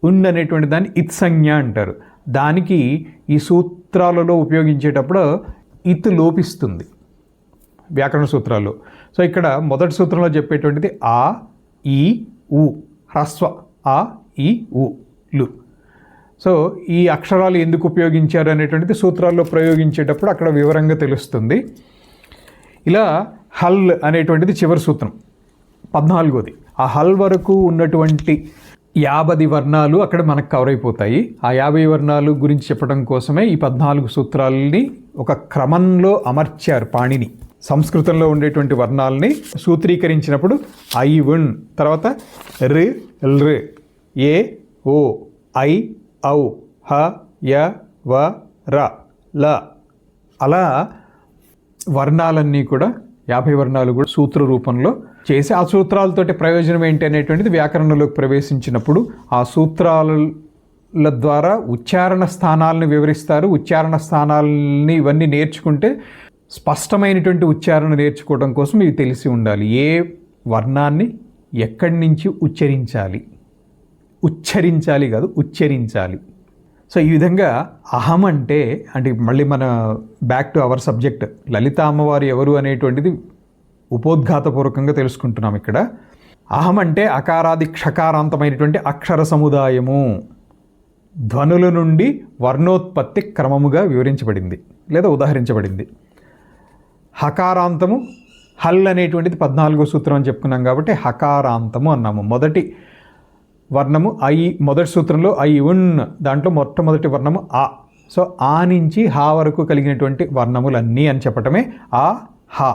ఉండ్ అనేటువంటి దాన్ని ఇత్సంజ్ఞ అంటారు. దానికి ఈ సూత్రాలలో ఉపయోగించేటప్పుడు ఇత్ లోపిస్తుంది వ్యాకరణ సూత్రాల్లో. సో ఇక్కడ మొదటి సూత్రంలో చెప్పేటువంటిది ఆ ఈ ఉ హ్రస్వ ఆ ఈ ఉ లు. సో ఈ అక్షరాలు ఎందుకు ఉపయోగించారు అనేటువంటిది సూత్రాల్లో ప్రయోగించేటప్పుడు అక్కడ వివరంగా తెలుస్తుంది. ఇలా హల్ అనేటువంటిది చివరి సూత్రం 14వది. ఆ హల్ వరకు ఉన్నటువంటి 50 వర్ణాలు అక్కడ మనకు కవర్ అయిపోతాయి. ఆ 50 వర్ణాలు గురించి చెప్పడం కోసమే ఈ 14 సూత్రాలని ఒక క్రమంలో అమర్చారు పాణిని. సంస్కృతంలో ఉండేటువంటి వర్ణాలని సూత్రీకరించినప్పుడు ఐ ఉన్, తర్వాత రి ల్ ఏ ఓ ఐ ఔ హ య వ ర ల అలా వర్ణాలన్నీ కూడా 50 వర్ణాలు కూడా సూత్ర రూపంలో చేసి ఆ సూత్రాలతోటి ప్రయోజనం ఏంటి అనేటువంటిది వ్యాకరణంలోకి ప్రవేశించినప్పుడు ఆ సూత్రాల ద్వారా ఉచ్చారణ స్థానాలను వివరిస్తారు. ఉచ్చారణ స్థానాలని ఇవన్నీ నేర్చుకుంటే స్పష్టమైనటువంటి ఉచ్చారణ నేర్చుకోవడం కోసం ఇవి తెలిసి ఉండాలి. ఏ వర్ణాన్ని ఎక్కడి నుంచి ఉచ్చరించాలి, ఉచ్చరించాలి కాదు ఉచ్చరించాలి. సో ఈ విధంగా అహం అంటే మళ్ళీ మన బ్యాక్ టు అవర్ సబ్జెక్ట్ లలిత అమ్మవారు ఎవరు అనేటువంటిది ఉపోద్ఘాతపూర్వకంగా తెలుసుకుంటున్నాం ఇక్కడ. అహం అంటే అకారాది క్షకారాంతమైనటువంటి అక్షర సముదాయము. ధ్వనుల నుండి వర్ణోత్పత్తి క్రమముగా వివరించబడింది లేదా ఉదాహరించబడింది. హకారాంతము హల్ అనేటువంటిది 14వ సూత్రం అని చెప్పుకున్నాం కాబట్టి హకారాంతము అన్నాము. మొదటి వర్ణము ఐ, మొదటి సూత్రంలో ఐ ఉన్, దాంట్లో మొట్టమొదటి వర్ణము ఆ. సో ఆ నుంచి హా వరకు కలిగినటువంటి వర్ణములన్నీ అని చెప్పటమే ఆ హా.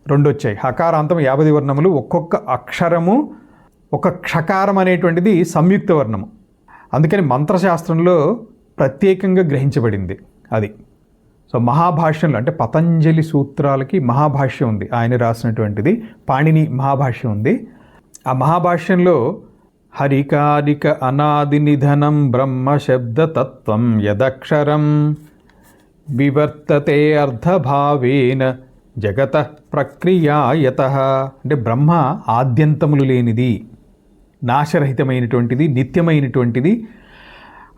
2 వచ్చాయి. హకారాంతం 50 వర్ణములు. ఒక్కొక్క అక్షరము ఒక క్షకారం అనేటువంటిది సంయుక్త వర్ణము. అందుకని మంత్రశాస్త్రంలో ప్రత్యేకంగా గ్రహించబడింది అది. సో మహాభాష్యంలో అంటే పతంజలి సూత్రాలకి మహాభాష్యం ఉంది, ఆయన రాసినటువంటిది. పాణిని మహాభాష్యం ఉంది. ఆ మహాభాష్యంలో హరికారిక అనాది నిధనం బ్రహ్మ శబ్దతత్వం యదక్షరం వివర్తతే అర్థభావేన జగత ప్రక్రియాయత. అంటే బ్రహ్మ ఆద్యంతములు లేనిది, నాశరహితమైనటువంటిది, నిత్యమైనటువంటిది.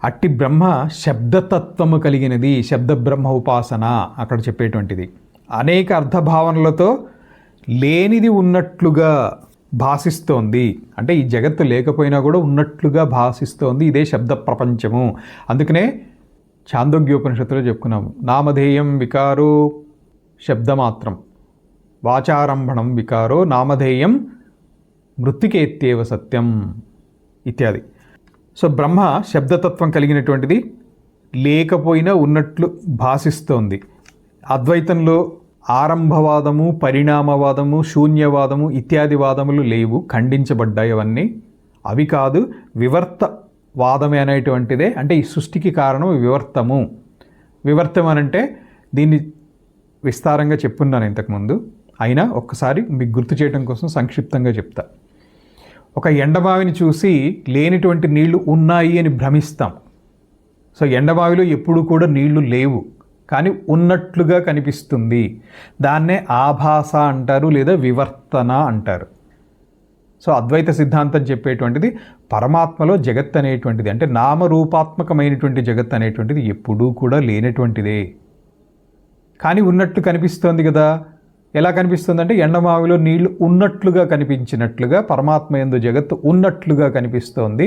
అట్టి బ్రహ్మ శబ్దతత్వము కలిగినది, శబ్ద బ్రహ్మ ఉపాసన అక్కడ చెప్పేటువంటిది. అనేక అర్థభావనలతో లేనిది ఉన్నట్లుగా భాషిస్తోంది. అంటే ఈ జగత్తు లేకపోయినా కూడా ఉన్నట్లుగా భాషిస్తోంది. ఇదే శబ్ద ప్రపంచము. అందుకనే ఛాందోగ్యోపనిషత్తులో చెప్పుకున్నాము, నామధేయం వికారో శబ్దమాత్రం, వాచారంభణం వికారో నామధేయం మృత్తికేత్యేవ సత్యం ఇత్యాది. సో బ్రహ్మ శబ్దతత్వం కలిగినటువంటిది, లేకపోయినా ఉన్నట్లు భాషిస్తోంది. అద్వైతంలో ఆరంభవాదము, పరిణామవాదము, శూన్యవాదము ఇత్యాది వాదములు లేవు, ఖండించబడ్డాయి అవన్నీ. అవి కాదు, వివర్త వాదమే అనేటువంటిదే. అంటే ఈ సృష్టికి కారణం వివర్తము. వివర్తం అనంటే దీన్ని విస్తారంగా చెప్పున్నాను ఇంతకుముందు, అయినా ఒక్కసారి మీకు గుర్తు చేయడం కోసం సంక్షిప్తంగా చెప్తా. ఒక ఎండమావిని చూసి లేనిటువంటి నీళ్లు ఉన్నాయి అని భ్రమిస్తాం. సో ఎండమావిలో ఎప్పుడు కూడా నీళ్లు లేవు, కానీ ఉన్నట్లుగా కనిపిస్తుంది. దాన్నే ఆభాస అంటారు, లేదా వివర్తన అంటారు. సో అద్వైత సిద్ధాంతం చెప్పేటువంటిది పరమాత్మలో జగత్ అనేటువంటిది, అంటే నామరూపాత్మకమైనటువంటి జగత్ అనేటువంటిది ఎప్పుడూ కూడా లేనటువంటిదే, కానీ ఉన్నట్లు కనిపిస్తోంది కదా. ఎలా కనిపిస్తుంది అంటే ఎండమావిలో నీళ్లు ఉన్నట్లుగా కనిపించినట్లుగా పరమాత్మ యందు జగత్తు ఉన్నట్లుగా కనిపిస్తోంది.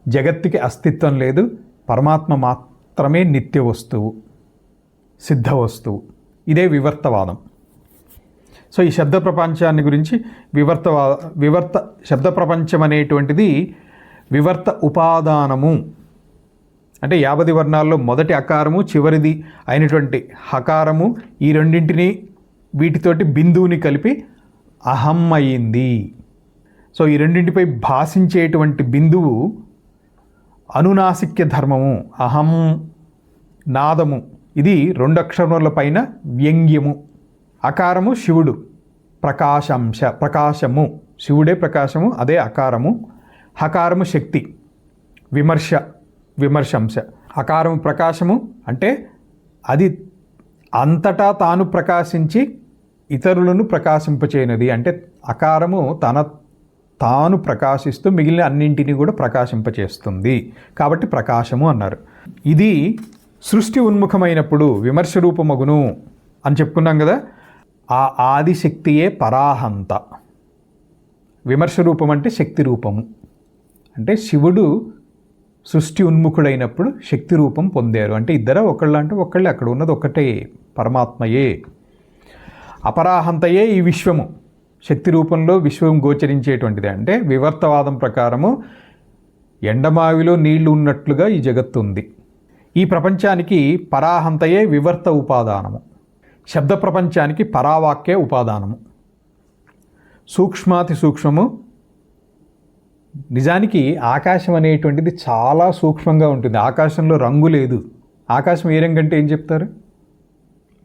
జగత్తుకి అస్తిత్వం లేదు, పరమాత్మ మాత్రమే నిత్య వస్తువు, సిద్ధ వస్తువు. ఇదే వివర్తవాదం. సో ఈ శబ్ద ప్రపంచాన్ని గురించి వివర్త శబ్ద ప్రపంచం అనేటువంటిది వివర్త ఉపాదానము, అంటే 50 వర్ణాల్లో మొదటి అకారము చివరిది అయినటువంటి హకారము, ఈ రెండింటిని వీటితోటి బిందువుని కలిపి అహం అయింది. సో ఈ రెండింటిపై భాషించేటువంటి బిందువు అనునాసిక్య ధర్మము, అహం నాదము. ఇది 2 అక్షరముల పైన వ్యంగ్యము. అకారము శివుడు, ప్రకాశంశ, ప్రకాశము, శివుడే ప్రకాశము, అదే అకారము. హకారము శక్తి, విమర్శంశ. అకారము ప్రకాశము, అంటే అది అంతటా తాను ప్రకాశించి ఇతరులను ప్రకాశింపచేయనది. అంటే అకారము తాను ప్రకాశిస్తూ మిగిలిన అన్నింటినీ కూడా ప్రకాశింపచేస్తుంది, కాబట్టి ప్రకాశము అన్నారు. ఇది సృష్టి ఉన్ముఖమైనప్పుడు విమర్శ రూపమగును అని చెప్పుకున్నాం కదా. ఆ ఆదిశక్తియే పరాహంత. విమర్శ రూపం అంటే శక్తి రూపము, అంటే శివుడు సృష్టి ఉన్ముఖుడైనప్పుడు శక్తి రూపం పొందారు. అంటే ఇద్దరు ఒకళ్ళు అంటే ఒకళ్ళే, అక్కడ ఉన్నది ఒకటే పరమాత్మయే. అపరాహంతయే ఈ విశ్వము, శక్తి రూపంలో విశ్వం గోచరించేటువంటిది. అంటే వివర్తవాదం ప్రకారము ఎండమావిలో నీళ్లు ఉన్నట్లుగా ఈ జగత్తు ఉంది. ఈ ప్రపంచానికి పరాహంతయే వివర్త ఉపాదానము, శబ్ద ప్రపంచానికి పరావాక్య ఉపాదానము. సూక్ష్మాతి సూక్ష్మము. నిజానికి ఆకాశం అనేటువంటిది చాలా సూక్ష్మంగా ఉంటుంది. ఆకాశంలో రంగు లేదు. ఆకాశం ఏ రంగు అంటే ఏం చెప్తారు?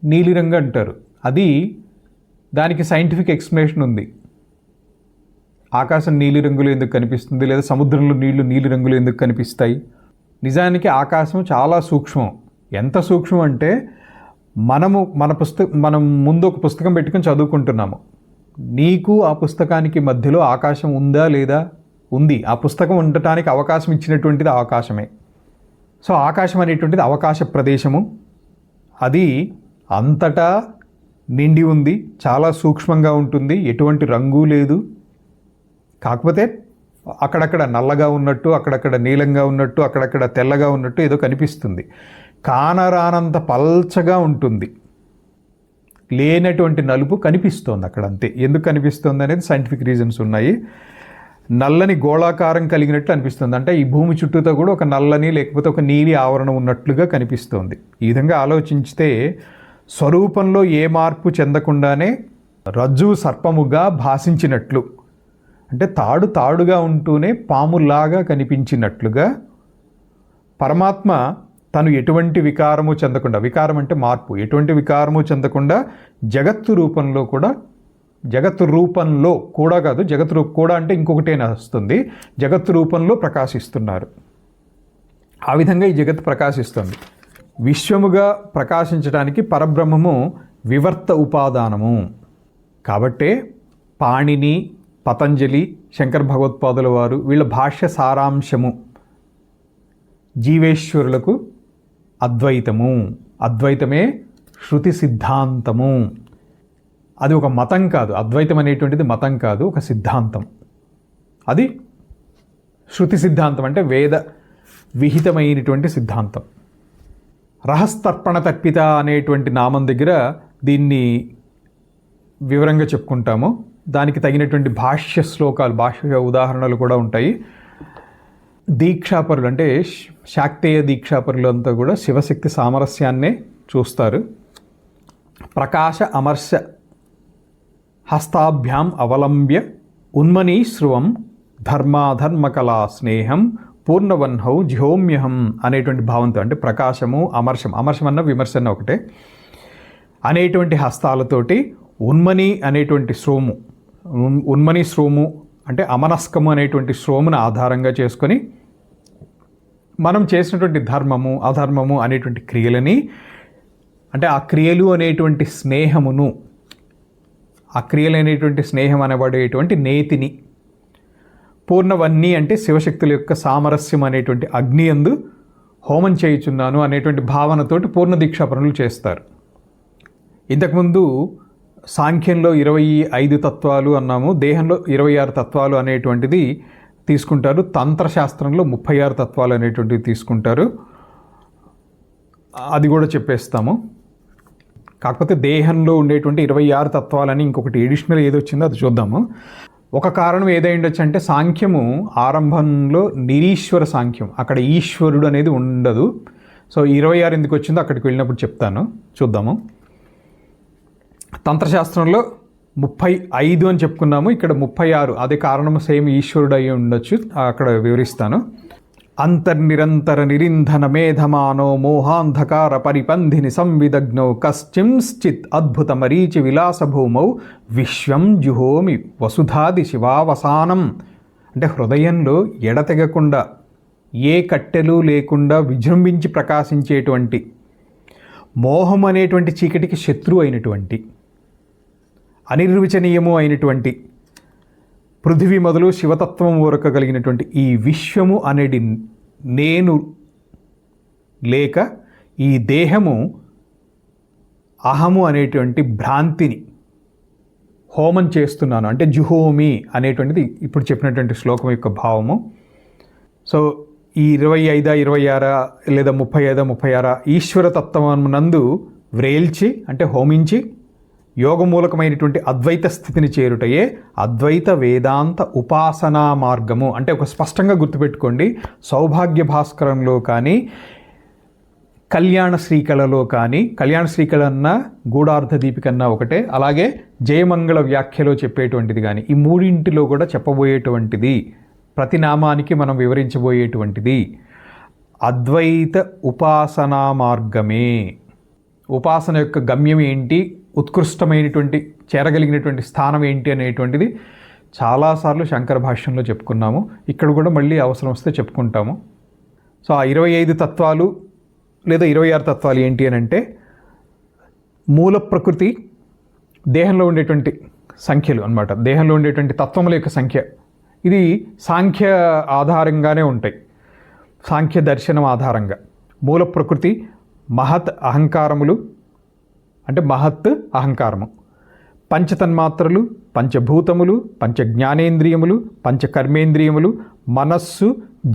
నీలిరంగు అంటారు. అది దానికి సైంటిఫిక్ ఎక్స్ప్లెనేషన్ ఉంది. ఆకాశం నీలిరంగులో ఎందుకు కనిపిస్తుంది, లేదా సముద్రంలో నీళ్లు నీలిరంగులో ఎందుకు కనిపిస్తాయి? నిజానికి ఆకాశం చాలా సూక్ష్మం. ఎంత సూక్ష్మం అంటే మనం ముందు ఒక పుస్తకం పెట్టుకొని చదువుకుంటున్నాము. నీకు ఆ పుస్తకానికి మధ్యలో ఆకాశం ఉందా లేదా? ఉంది. ఆ పుస్తకం ఉండటానికి అవకాశం ఇచ్చినటువంటిది ఆకాశమే. సో ఆకాశం అనేటువంటిది అవకాశ ప్రదేశము. అది అంతటా నిండి ఉంది, చాలా సూక్ష్మంగా ఉంటుంది, ఎటువంటి రంగు లేదు. కాకపోతే అక్కడక్కడ నల్లగా ఉన్నట్టు, అక్కడక్కడ నీలంగా ఉన్నట్టు, అక్కడక్కడ తెల్లగా ఉన్నట్టు ఏదో కనిపిస్తుంది. కానరానంత పల్చగా ఉంటుంది. లేనటువంటి నలుపు కనిపిస్తోంది అక్కడ, అంతే. ఎందుకు కనిపిస్తుంది అనేది సైంటిఫిక్ రీజన్స్ ఉన్నాయి. నల్లని గోళాకారం కలిగినట్లు అనిపిస్తుంది. అంటే ఈ భూమి చుట్టూతో కూడా ఒక నల్లని లేకపోతే ఒక నీలి ఆవరణ ఉన్నట్లుగా కనిపిస్తోంది. ఈ విధంగా ఆలోచించితే స్వరూపంలో ఏ మార్పు చెందకుండానే రజ్జువు సర్పముగా భాషించినట్లు, అంటే తాడుగా ఉంటూనే పాములాగా కనిపించినట్లుగా పరమాత్మ తను ఎటువంటి వికారము చెందకుండా, వికారం అంటే మార్పు, ఎటువంటి వికారము చెందకుండా జగత్తు రూపంలో కూడా, జగత్తు రూపంలో కూడా కాదు, జగత్తు రూపం కూడా అంటే ఇంకొకటేనా వస్తుంది, జగత్తు రూపంలో ప్రకాశిస్తున్నారు. ఆ విధంగా ఈ జగత్తు ప్రకాశిస్తుంది. విశ్వముగా ప్రకాశించడానికి పరబ్రహ్మము వివర్త ఉపాదానము. కాబట్టే పాణిని, పతంజలి, శంకర భగవత్పాదుల వారు వీళ్ళ భాష్య సారాంశము జీవేశ్వరులకు అద్వైతము. అద్వైతమే శృతి సిద్ధాంతము. అది ఒక మతం కాదు. అద్వైతం అనేటువంటిది మతం కాదు, ఒక సిద్ధాంతం. అది శృతి సిద్ధాంతం, అంటే వేద విహితమైనటువంటి సిద్ధాంతం. రహస్తర్పణ తర్పిత అనేటువంటి నామం దగ్గర దీన్ని వివరంగా చెప్పుకుంటాము. దానికి తగినటువంటి భాష్య శ్లోకాలు, భాష్య ఉదాహరణలు కూడా ఉంటాయి. దీక్షాపరులు అంటే శాక్తేయ దీక్షాపరులు అంతా కూడా శివశక్తి సామరస్యాన్నే చూస్తారు. ప్రకాశ అమర్శ హస్తాభ్యాం అవలంబ్య ఉన్మనీశ్రువం ధర్మాధర్మకళా స్నేహం పూర్ణవన్హౌ జ్యోమ్యహం అనేటువంటి భావంతో, అంటే ప్రకాశము అమర్శం, అమర్శం అన్న విమర్శ అన్న ఒకటే, అనేటువంటి హస్తాలతోటి ఉన్మని అనేటువంటి శ్రోము, ఉన్మని శ్రోము అంటే అమనస్కము అనేటువంటి శ్రోమును ఆధారంగా చేసుకొని మనం చేసినటువంటి ధర్మము అధర్మము అనేటువంటి క్రియలని, అంటే ఆ క్రియలు అనేటువంటి స్నేహమును, ఆ క్రియలు అనేటువంటి స్నేహం అనబడేటువంటి నేతిని పూర్ణవన్నీ అంటే శివశక్తుల యొక్క సామరస్యం అనేటువంటి అగ్ని యందు హోమం చేయుచున్నాను అనేటువంటి భావనతోటి పూర్ణ దీక్షాపనులు చేస్తారు. ఇంతకుముందు సాంఖ్యంలో 25 తత్వాలు అన్నాము, దేహంలో 26 తత్వాలు అనేటువంటిది తీసుకుంటారు. తంత్రశాస్త్రంలో 36 తత్వాలు అనేటువంటివి తీసుకుంటారు. అది కూడా చెప్పేస్తాము. కాకపోతే దేహంలో ఉండేటువంటి 26 తత్వాలని ఇంకొకటి ఎడిషనల్ ఏది వచ్చిందో అది చూద్దాము. ఒక కారణం ఏదై ఉండొచ్చు అంటే సాంఖ్యము ఆరంభంలో నిరీశ్వర సాంఖ్యం, అక్కడ ఈశ్వరుడు అనేది ఉండదు. సో 26 ఎందుకు వచ్చిందో అక్కడికి వెళ్ళినప్పుడు చెప్తాను, చూద్దాము. తంత్రశాస్త్రంలో 35 అని చెప్పుకున్నాము, ఇక్కడ 36. అదే కారణము సేమ్ ఈశ్వరుడు అయ్యి ఉండొచ్చు, అక్కడ వివరిస్తాను. అంతర్నిరంతర నిరింధన మేధమానో మోహాంధకార పరిపంధిని సంవిదగ్నౌ కశ్చింశ్చిత్ అద్భుత మరీచి విలాసభూమౌ విశ్వం జుహోమి వసుధాది శివావసానం. అంటే హృదయంలో ఎడతెగకుండా ఏ కట్టెలు లేకుండా విజృంభించి ప్రకాశించేటువంటి, మోహం అనేటువంటి చీకటికి శత్రువు అయినటువంటి, అనిర్వచనీయము అయినటువంటి పృథివీ మొదలు శివతత్వం వరకు కలిగినటువంటి ఈ విశ్వము అనేది నేను లేక ఈ దేహము అహము అనేటువంటి భ్రాంతిని హోమం చేస్తున్నాను. అంటే జుహోమి అనేటువంటిది ఇప్పుడు చెప్పినటువంటి శ్లోకం యొక్క భావము. సో ఈ 25, 26 లేదా 35, 36 ఈశ్వర తత్వమునందు వ్రేల్చి అంటే హోమించి యోగమూలకమైనటువంటి అద్వైత స్థితిని చేరుటయే అద్వైత వేదాంత ఉపాసనా మార్గము. అంటే ఒక స్పష్టంగా గుర్తుపెట్టుకోండి, సౌభాగ్య భాస్కరంలో కానీ కళ్యాణ శ్రీకళలో కానీ, కళ్యాణ శ్రీకళ అన్న గూఢార్థ దీపికన్నా ఒకటే, అలాగే జయమంగళ వ్యాఖ్యలో చెప్పేటువంటిది కానీ, ఈ మూడింటిలో కూడా చెప్పబోయేటువంటిది, ప్రతి నామానికి మనం వివరించబోయేటువంటిది అద్వైత ఉపాసనా మార్గమే. ఉపాసన యొక్క గమ్యం ఏంటి, ఉత్కృష్టమైనటువంటి చేరగలిగినటువంటి స్థానం ఏంటి అనేటువంటిది చాలాసార్లు శంకర భాష్యంలో చెప్పుకున్నాము. ఇక్కడ కూడా మళ్ళీ అవసరం వస్తే చెప్పుకుంటాము. సో ఆ 25 తత్వాలు లేదా 26 తత్వాలు ఏంటి అని అంటే, మూల ప్రకృతి, దేహంలో ఉండేటువంటి సంఖ్యలు అన్నమాట, దేహంలో ఉండేటువంటి తత్వముల యొక్క సంఖ్య. ఇది సాంఖ్య ఆధారంగానే ఉంటాయి, సాంఖ్య దర్శనం ఆధారంగా. మూల ప్రకృతి, మహత్ అహంకారములు అంటే మహత్ అహంకారము, పంచతన్మాత్రలు, పంచభూతములు, పంచ జ్ఞానేంద్రియములు, పంచ కర్మేంద్రియములు, మనస్సు,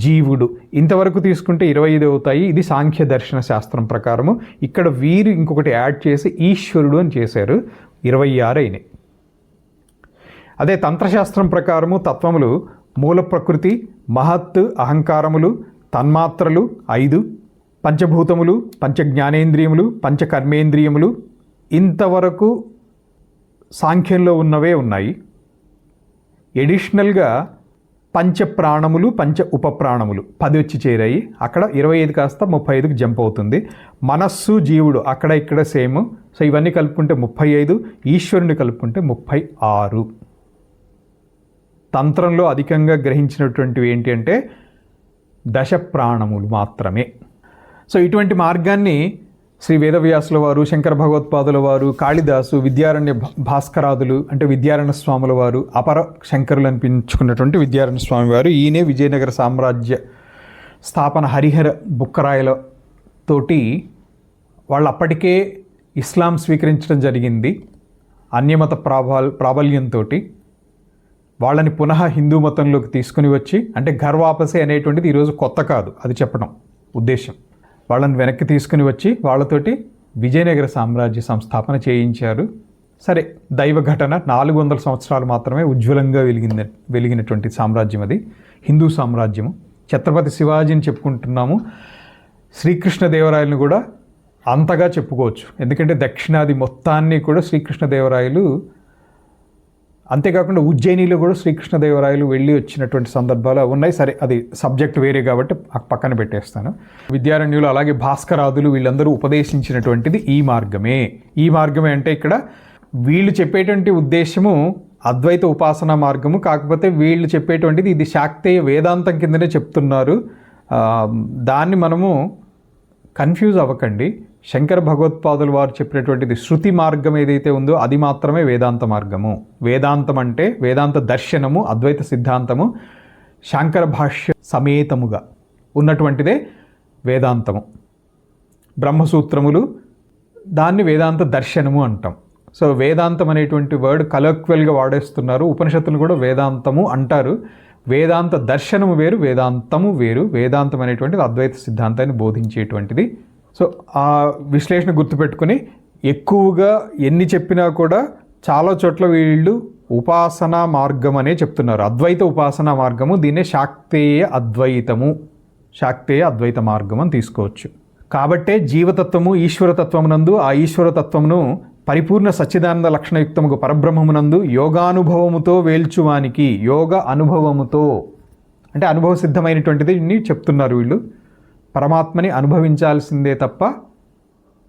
జీవుడు, ఇంతవరకు తీసుకుంటే 25 అవుతాయి. ఇది సాంఖ్య దర్శన శాస్త్రం ప్రకారము. ఇక్కడ వీరు ఇంకొకటి యాడ్ చేసి ఈశ్వరుడు అని చేశారు, 26 అయినాయి. అదే తంత్రశాస్త్రం ప్రకారము తత్వములు మూల ప్రకృతి, మహత్ అహంకారములు, తన్మాత్రలు 5, పంచభూతములు, పంచ జ్ఞానేంద్రియములు, పంచ కర్మేంద్రియములు, ఇంతవరకు సాంఖ్యంలో ఉన్నవే ఉన్నాయి. ఎడిషనల్గా పంచ ప్రాణములు, పంచ ఉపప్రాణములు 10 వచ్చి చేరాయి. అక్కడ 25 కాస్త 35కి జంప్ అవుతుంది. మనస్సు, జీవుడు అక్కడ ఇక్కడ సేమ్. సో ఇవన్నీ కలుపుకుంటే 35, ఈశ్వరుని కలుపుకుంటే 36. తంత్రంలో అధికంగా గ్రహించినటువంటివి ఏంటి అంటే 10 ప్రాణములు మాత్రమే. సో ఇటువంటి మార్గాన్ని శ్రీ వేదవ్యాసుల వారు, శంకర భగవత్పాదుల వారు, కాళిదాసు, విద్యారణ్య భాస్కరాదులు అంటే విద్యారణ్య స్వాముల వారు, అపర శంకరులు అనిపించుకున్నటువంటి విద్యారణ్య స్వామి వారు, ఈయనే విజయనగర సామ్రాజ్య స్థాపన హరిహర బుక్కరాయల తోటి వాళ్ళు అప్పటికే ఇస్లాం స్వీకరించడం జరిగింది. అన్యమత ప్రాబల్యంతో వాళ్ళని పునః హిందూ మతంలోకి తీసుకుని వచ్చి, అంటే ఘర్ వాపసే అనేటువంటిది ఈరోజు కొత్త కాదు, అది చెప్పడం ఉద్దేశం. వాళ్ళని వెనక్కి తీసుకుని వచ్చి వాళ్ళతోటి విజయనగర సామ్రాజ్య సంస్థాపన చేయించారు. సరే, దైవ ఘటన. 400 సంవత్సరాలు మాత్రమే ఉజ్వలంగా వెలిగినటువంటి సామ్రాజ్యం అది, హిందూ సామ్రాజ్యము. ఛత్రపతి శివాజీని చెప్పుకుంటున్నాము, శ్రీకృష్ణదేవరాయలను కూడా అంతగా చెప్పుకోవచ్చు. ఎందుకంటే దక్షిణాది మొత్తాన్ని కూడా శ్రీకృష్ణదేవరాయలు, అంతేకాకుండా ఉజ్జయినిలో కూడా శ్రీకృష్ణదేవరాయలు వెళ్ళి వచ్చినటువంటి సందర్భాలు ఉన్నాయి. సరే, అది సబ్జెక్ట్ వేరే కాబట్టి పక్కన పెట్టేస్తాను. విద్యారణ్యులు అలాగే భాస్కరాదులు వీళ్ళందరూ ఉపదేశించినటువంటిది ఈ మార్గమే. ఈ మార్గమే అంటే ఇక్కడ వీళ్ళు చెప్పేటువంటి ఉద్దేశము అద్వైత ఉపాసనా మార్గము. కాకపోతే వీళ్ళు చెప్పేటువంటిది ఇది శాక్తేయ వేదాంతం కిందనే చెప్తున్నారు. దాన్ని మనము కన్ఫ్యూజ్ అవ్వకండి. శంకర భగవత్పాదుల వారు చెప్పినటువంటిది శృతి మార్గం ఏదైతే ఉందో అది మాత్రమే వేదాంత మార్గము. వేదాంతం అంటే వేదాంత దర్శనము, అద్వైత సిద్ధాంతము శంకర భాష్య సమేతముగా ఉన్నటువంటిదే వేదాంతము. బ్రహ్మసూత్రములు దాన్ని వేదాంత దర్శనము అంటాం. సో వేదాంతం అనేటువంటి వర్డ్ కలక్వెల్గా వాడేస్తున్నారు. ఉపనిషత్తులు కూడా వేదాంతము అంటారు. వేదాంత దర్శనము వేరు, వేదాంతము వేరు. వేదాంతం అనేటువంటిది అద్వైత సిద్ధాంతాన్ని బోధించేటువంటిది. సో ఆ విశ్లేషణ గుర్తుపెట్టుకుని ఎక్కువగా ఎన్ని చెప్పినా కూడా చాలా చోట్ల వీళ్ళు ఉపాసనా మార్గం అనే చెప్తున్నారు. అద్వైత ఉపాసనా మార్గము, దీన్నే శాక్తేయ అద్వైతము, శాక్తేయ అద్వైత మార్గం అని తీసుకోవచ్చు. కాబట్టే జీవతత్వము ఈశ్వరతత్వమునందు, ఆ ఈశ్వరతత్వమును పరిపూర్ణ సచ్చిదానంద లక్షణయుక్తముగు పరబ్రహ్మమునందు యోగానుభవముతో వేల్చువానికి, యోగ అనుభవముతో అంటే అనుభవ సిద్ధమైనటువంటిది చెప్తున్నారు వీళ్ళు. పరమాత్మని అనుభవించాల్సిందే తప్ప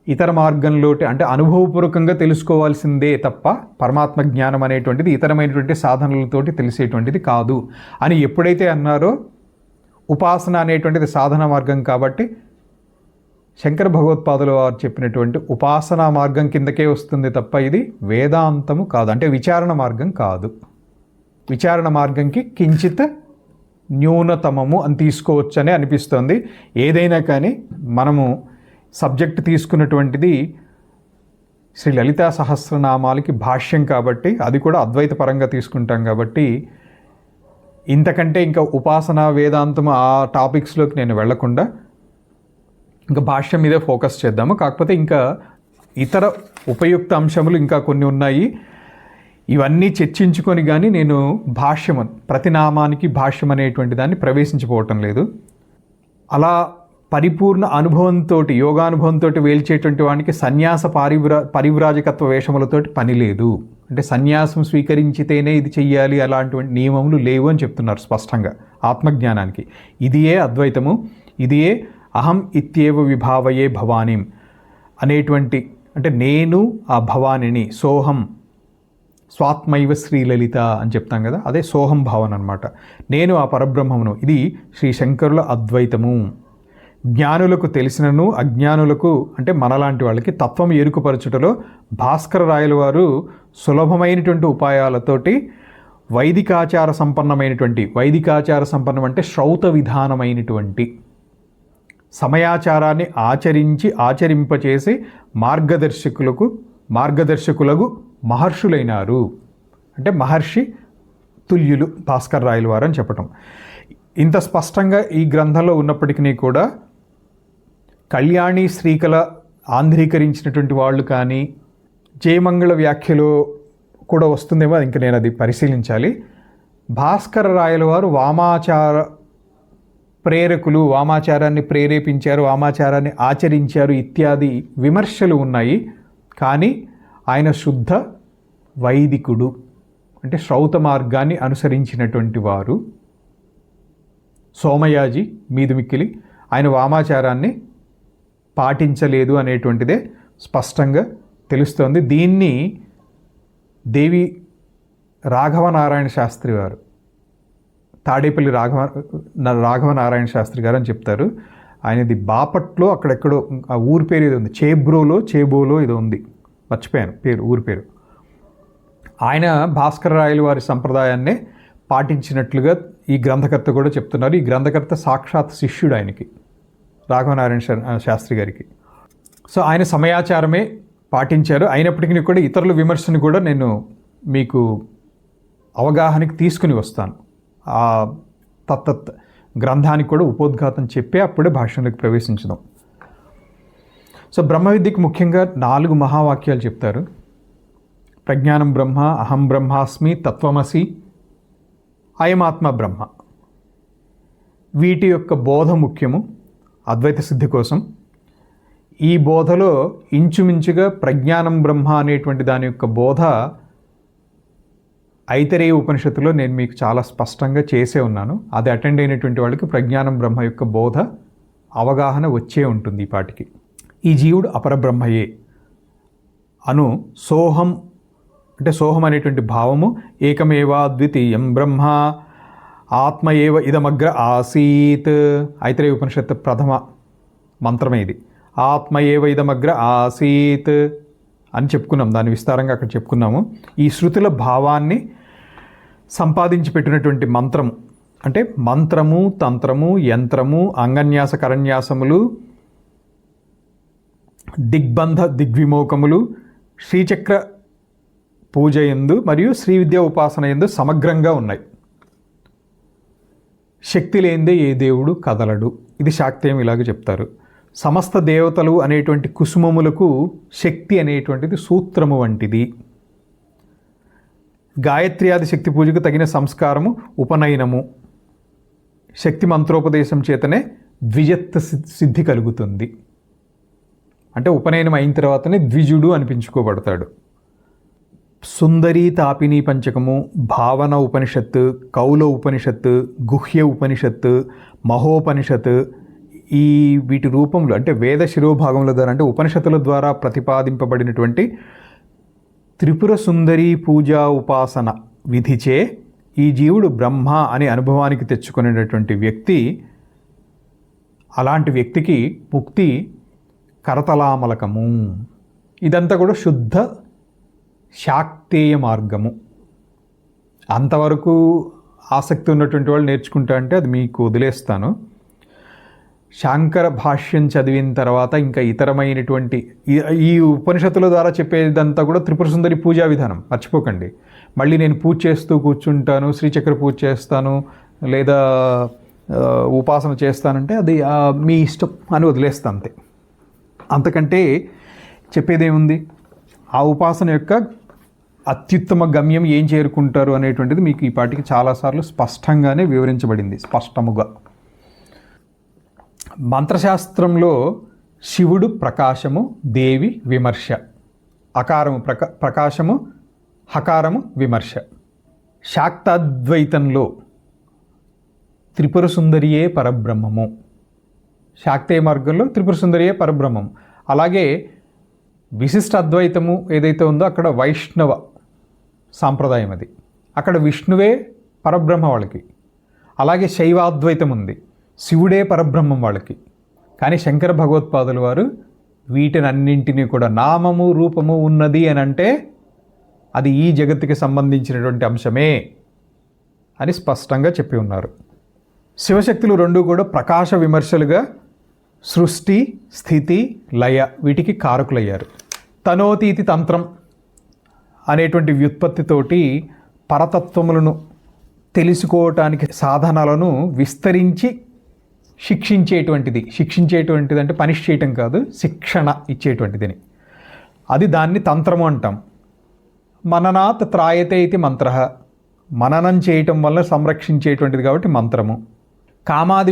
ఇతర మార్గంలోటి అంటే అనుభవపూర్వకంగా తెలుసుకోవాల్సిందే తప్ప పరమాత్మ జ్ఞానం అనేటువంటిది ఇతరమైనటువంటి సాధనలతోటి తెలిసేటువంటిది కాదు అని ఎప్పుడైతే అన్నారో, ఉపాసన అనేటువంటిది సాధన మార్గం కాబట్టి శంకర భగవత్పాదుల వారు చెప్పినటువంటి ఉపాసనా మార్గం కిందకే వస్తుంది తప్ప ఇది వేదాంతము కాదు, అంటే విచారణ మార్గం కాదు. విచారణ మార్గంకి కించిత్ న్యూనతమము అని తీసుకోవచ్చని అనిపిస్తుంది. ఏదైనా కానీ మనము సబ్జెక్ట్ తీసుకున్నటువంటిది శ్రీ లలితా సహస్రనామాలకి భాష్యం కాబట్టి అది కూడా అద్వైత పరంగా తీసుకుంటాం కాబట్టి ఇంతకంటే ఇంకా ఉపాసన వేదాంతం ఆ టాపిక్స్లోకి నేను వెళ్లకుండా ఇంకా భాష్యం మీదే ఫోకస్ చేద్దాము. కాకపోతే ఇంకా ఇతర ఉపయుక్త అంశములు ఇంకా కొన్ని ఉన్నాయి. ఇవన్నీ చర్చించుకొని కానీ నేను భాష్యం, ప్రతి నామానికి భాష్యం అనేటువంటి దాన్ని ప్రవేశించిపోవటం లేదు. అలా పరిపూర్ణ అనుభవంతో, యోగానుభవంతో వేల్చేటువంటి వానికి సన్యాస పరివ్రాజకత్వ వేషములతోటి పని లేదు. అంటే సన్యాసం స్వీకరించితేనే ఇది చెయ్యాలి అలాంటి నియమములు లేవు అని చెప్తున్నారు స్పష్టంగా ఆత్మజ్ఞానానికి. ఇదియే అద్వైతము, ఇదియే అహం ఇత్యేవ విభావయే భవానీం అనేటువంటి, అంటే నేను ఆ భవానిని, సోహం స్వాత్మైవ శ్రీలలిత అని చెప్తాం కదా, అదే సోహం భావన అనమాట. నేను ఆ పరబ్రహ్మమును. ఇది శ్రీ శంకరుల అద్వైతము. జ్ఞానులకు తెలిసినను అజ్ఞానులకు అంటే మనలాంటి వాళ్ళకి తత్వం ఎరుకుపరచుటలో భాస్కర రాయల వారు సులభమైనటువంటి ఉపాయాలతోటి వైదికాచార సంపన్నం అంటే శ్రౌత విధానమైనటువంటి సమయాచారాన్ని ఆచరింపచేసి మార్గదర్శకులకు మహర్షులైనారు. అంటే మహర్షి తుల్యులు భాస్కర్ రాయల వారు అని చెప్పటం. ఇంత స్పష్టంగా ఈ గ్రంథంలో ఉన్నప్పటికీ కూడా కళ్యాణి శ్రీకళ ఆంధ్రీకరించినటువంటి వాళ్ళు కానీ, జయమంగళ వ్యాఖ్యలో కూడా వస్తుందేమో, ఇంకా నేను అది పరిశీలించాలి. భాస్కర రాయల వారు వామాచార ప్రేరకులు, వామాచారాన్ని ప్రేరేపించారు, వామాచారాన్ని ఆచరించారు ఇత్యాది విమర్శలు ఉన్నాయి. కానీ ఆయన శుద్ధ వైదికుడు, అంటే శ్రౌత మార్గాన్ని అనుసరించినటువంటి వారు. సోమయాజి మీదుమిక్కిలి ఆయన వామాచారాన్ని పాటించలేదు అనేటువంటిదే స్పష్టంగా తెలుస్తోంది. దీన్ని దేవి రాఘవనారాయణ శాస్త్రి వారు, తాడేపల్లి రాఘవనారాయణ శాస్త్రి గారు అని చెప్తారు. ఆయనది బాపట్లో అక్కడెక్కడో ఆ ఊరి పేరు ఏదో ఉంది, చేబోలో ఏదో ఉంది, మర్చిపోయాను ఊరి పేరు. ఆయన భాస్కర రాయల వారి సంప్రదాయాన్నే పాటించినట్లుగా ఈ గ్రంథకర్త కూడా చెప్తున్నారు. ఈ గ్రంథకర్త సాక్షాత్ శిష్యుడు ఆయనకి, రాఘవనారాయణ శాస్త్రి గారికి. సో ఆయన సమయాచారమే పాటించారు. అయినప్పటికీ కూడా ఇతరుల విమర్శను కూడా నేను మీకు అవగాహనకి తీసుకుని వస్తాను. ఆ తత్తత్ గ్రంథానికి కూడా ఉపోద్ఘాతం చెప్పి అప్పుడే భాష్యంలోకి ప్రవేశించుదాం. సో బ్రహ్మ విద్యకు ముఖ్యంగా 4 మహావాక్యాలు చెప్తారు. ప్రజ్ఞానం బ్రహ్మ, అహం బ్రహ్మాస్మి, తత్వమసి, అయమాత్మ బ్రహ్మ. వీటి యొక్క బోధ ముఖ్యము అద్వైత సిద్ధి కోసం. ఈ బోధలో ఇంచుమించుగా ప్రజ్ఞానం బ్రహ్మ అనేటువంటి దాని యొక్క బోధ ఐతరేయ ఉపనిషత్తులో నేను మీకు చాలా స్పష్టంగా చేసే ఉన్నాను. అది అటెండ్ అయినటువంటి వాళ్ళకి ప్రజ్ఞానం బ్రహ్మ యొక్క బోధ అవగాహన వచ్చే ఉంటుంది. ఈ పాటికి ఈ జీవుడు అపరబ్రహ్మయే అను సోహం, అంటే సోహం అనేటువంటి భావము, ఏకమేవా ద్వితీయం బ్రహ్మ, ఆత్మ ఏవ ఇదమగ్ర ఆసీత్. ఐతరేయ ఉపనిషత్తు ప్రథమ మంత్రమే ఇది. ఆత్మ ఏవ ఇదమగ్ర ఆసీత్ అని చెప్పుకున్నాం, దాన్ని విస్తారంగా అక్కడ చెప్పుకున్నాము. ఈ శృతుల భావాన్ని సంపాదించి పెట్టినటువంటి మంత్రము అంటే మంత్రము, తంత్రము, యంత్రము, అంగన్యాస కరన్యాసములు, దిగ్బంధ దిగ్విమోకములు, శ్రీచక్ర పూజ యందు మరియు శ్రీ విద్యా ఉపాసన యందు సమగ్రంగా ఉన్నాయి. శక్తి లేనిదే ఏ దేవుడు కదలడు. ఇది శాక్తేయం ఇలాగ చెప్తారు. సమస్త దేవతలు అనేటువంటి కుసుమములకు శక్తి అనేటువంటిది సూత్రము వంటిది. గాయత్ర్యాది శక్తి పూజకు తగిన సంస్కారము ఉపనయనము. శక్తి మంత్రోపదేశం చేతనే ద్విజత్వ సిద్ధి కలుగుతుంది. అంటే ఉపనయనం అయిన తర్వాతనే ద్విజుడు అనిపించుకోబడతాడు. సుందరీ తాపిని పంచకము, భావన ఉపనిషత్తు, కౌల ఉపనిషత్తు, గుహ్య ఉపనిషత్తు, మహోపనిషత్తు, ఈ వీటి రూపంలో అంటే వేద శిరోభాగముల ద్వారా అంటే ఉపనిషత్తుల ద్వారా ప్రతిపాదింపబడినటువంటి త్రిపుర సుందరీ పూజా ఉపాసన విధిచే ఈ జీవుడు బ్రహ్మ అనే అనుభవానికి తెచ్చుకునేటటువంటి వ్యక్తి, అలాంటి వ్యక్తికి ముక్తి కరతలామలకము. ఇదంతా కూడా శుద్ధ శాక్తేయ మార్గము. అంతవరకు ఆసక్తి ఉన్నటువంటి వాళ్ళు నేర్చుకుంటా అంటే అది మీకు వదిలేస్తాను. శాంకర భాష్యం చదివిన తర్వాత ఇంకా ఇతరమైనటువంటి ఈ ఉపనిషత్తుల ద్వారా చెప్పేదంతా కూడా త్రిపుర సుందరి పూజా విధానం మర్చిపోకండి. మళ్ళీ నేను పూజ చేస్తూ కూర్చుంటాను, శ్రీచక్ర పూజ చేస్తాను లేదా ఉపాసన చేస్తానంటే అది మీ ఇష్టం అని వదిలేస్తాను అంతే. అంతకంటే చెప్పేదేముంది? ఆ ఉపాసన యొక్క అత్యుత్తమ గమ్యం ఏం చేరుకుంటారు అనేటువంటిది మీకు ఈ పాటికి చాలాసార్లు స్పష్టంగానే వివరించబడింది. స్పష్టముగా మంత్రశాస్త్రంలో శివుడు ప్రకాశము, దేవి విమర్శ. అకారము ప్రకాశము, హకారము విమర్శ. శాక్తాద్వైతంలో త్రిపుర సుందరియే పరబ్రహ్మము. శాక్తేయ మార్గంలో త్రిపుర సుందరియే పరబ్రహ్మము. అలాగే విశిష్ట అద్వైతము ఏదైతే ఉందో అక్కడ వైష్ణవ సాంప్రదాయం అది. అక్కడ విష్ణువే పరబ్రహ్మ వాళ్ళకి. అలాగే శైవాద్వైతం ఉంది, శివుడే పరబ్రహ్మం వాళ్ళకి. కానీ శంకర భగవత్పాదుల వారు వీటినన్నింటినీ కూడా నామము రూపము ఉన్నది అని అంటే అది ఈ జగత్తుకి సంబంధించినటువంటి అంశమే అని స్పష్టంగా చెప్పి ఉన్నారు. శివశక్తులు రెండు కూడా ప్రకాశ విమర్శలుగా సృష్టి, స్థితి, లయ వీటికి కారకులయ్యారు. తనోతీతి తంత్రం అనేటువంటి వ్యుత్పత్తితోటి పరతత్వములను తెలుసుకోవటానికి సాధనాలను విస్తరించి శిక్షించేటువంటిది అంటే పనిష్ చేయటం కాదు, శిక్షణ ఇచ్చేటువంటిదని. అది దాన్ని తంత్రము అంటాం. మననాత్ త్రాయతే ఇది మంత్ర. మననం చేయటం వల్ల సంరక్షించేటువంటిది కాబట్టి మంత్రము. కామాది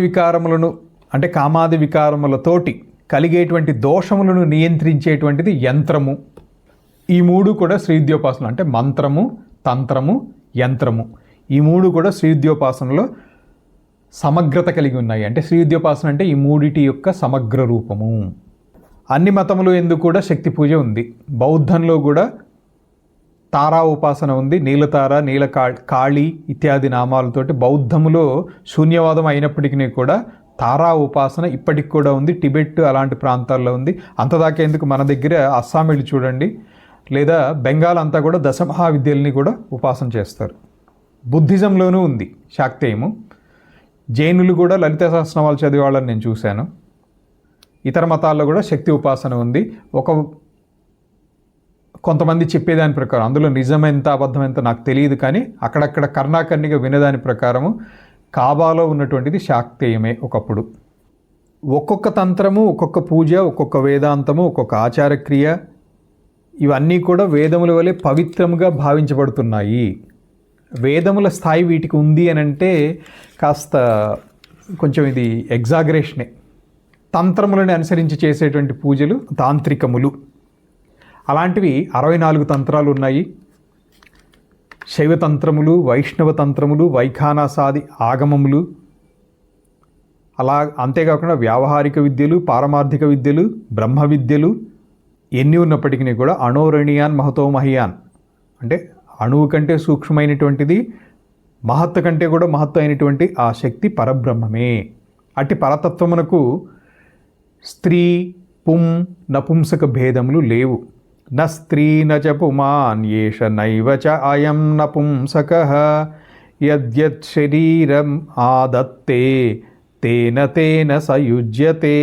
వికారములతోటి కలిగేటువంటి దోషములను నియంత్రించేటువంటిది యంత్రము. ఈ మూడు కూడా శ్రీవిద్యోపాసన అంటే మంత్రము, తంత్రము, యంత్రము. ఈ మూడు కూడా శ్రీవిద్యోపాసనలో సమగ్రత కలిగి ఉన్నాయి. అంటే శ్రీవిద్యోపాసన అంటే ఈ మూడిటి యొక్క సమగ్ర రూపము. అన్ని మతములు ఎందుకు కూడా శక్తి పూజ ఉంది. బౌద్ధంలో కూడా తారా ఉపాసన ఉంది. నీలతార, కాళి ఇత్యాది నామాలతోటి బౌద్ధములో శూన్యవాదం అయినప్పటికీ కూడా తారా ఉపాసన ఇప్పటికి కూడా ఉంది. టిబెట్ అలాంటి ప్రాంతాల్లో ఉంది. అంతదాకా ఎందుకు, మన దగ్గర అస్సాం వెళ్ళి చూడండి, లేదా బెంగాల్ అంతా కూడా దశమహావిద్యల్ని కూడా ఉపాసన చేస్తారు. బుద్ధిజంలోనూ ఉంది శాక్తేయము. జైనులు కూడా లలిత సహస్రనామాలు చదివే వాళ్ళని నేను చూశాను. ఇతర మతాల్లో కూడా శక్తి ఉపాసన ఉంది. కొంతమంది చెప్పేదాని ప్రకారం, అందులో నిజం ఎంత అబద్ధం ఎంత నాకు తెలియదు, కానీ అక్కడక్కడ కర్ణాకర్ణిగా వినేదాని ప్రకారము కాబాలో ఉన్నటువంటిది శాక్తేయమే ఒకప్పుడు. ఒక్కొక్క తంత్రము, ఒక్కొక్క పూజ, ఒక్కొక్క వేదాంతము, ఒక్కొక్క ఆచారక్రియ ఇవన్నీ కూడా వేదముల వలె పవిత్రముగా భావించబడుతున్నాయి. వేదముల స్థాయి వీటికి ఉంది అని అంటే కాస్త కొంచెం ఇది ఎగ్జాగరేషనే. తంత్రములను అనుసరించి చేసేటువంటి పూజలు తాంత్రికములు. అలాంటివి 64 తంత్రాలు ఉన్నాయి. శైవతంత్రములు, వైష్ణవ తంత్రములు, వైఖానసాది ఆగమములు, అంతేకాకుండా వ్యావహారిక విద్యలు, పారమార్థిక విద్యలు, బ్రహ్మ విద్యలు ఎన్ని ఉన్నప్పటికీ కూడా అణోరణీయాన్ మహతో మహియాన్ అంటే అణువు కంటే సూక్ష్మమైనటువంటిది, మహత్తు కంటే కూడా మహత్తు అయినటువంటి ఆ శక్తి పరబ్రహ్మమే. అట్టి పరతత్వమునకు స్త్రీ పుం నపుంసక భేదములు లేవు. న స్త్రీ నచ పుమాన్ ఏష నైవ చ అయం నపుంసకః యద్యత్ శరీరం ఆదత్తే తేన తేన సయుజ్యతే.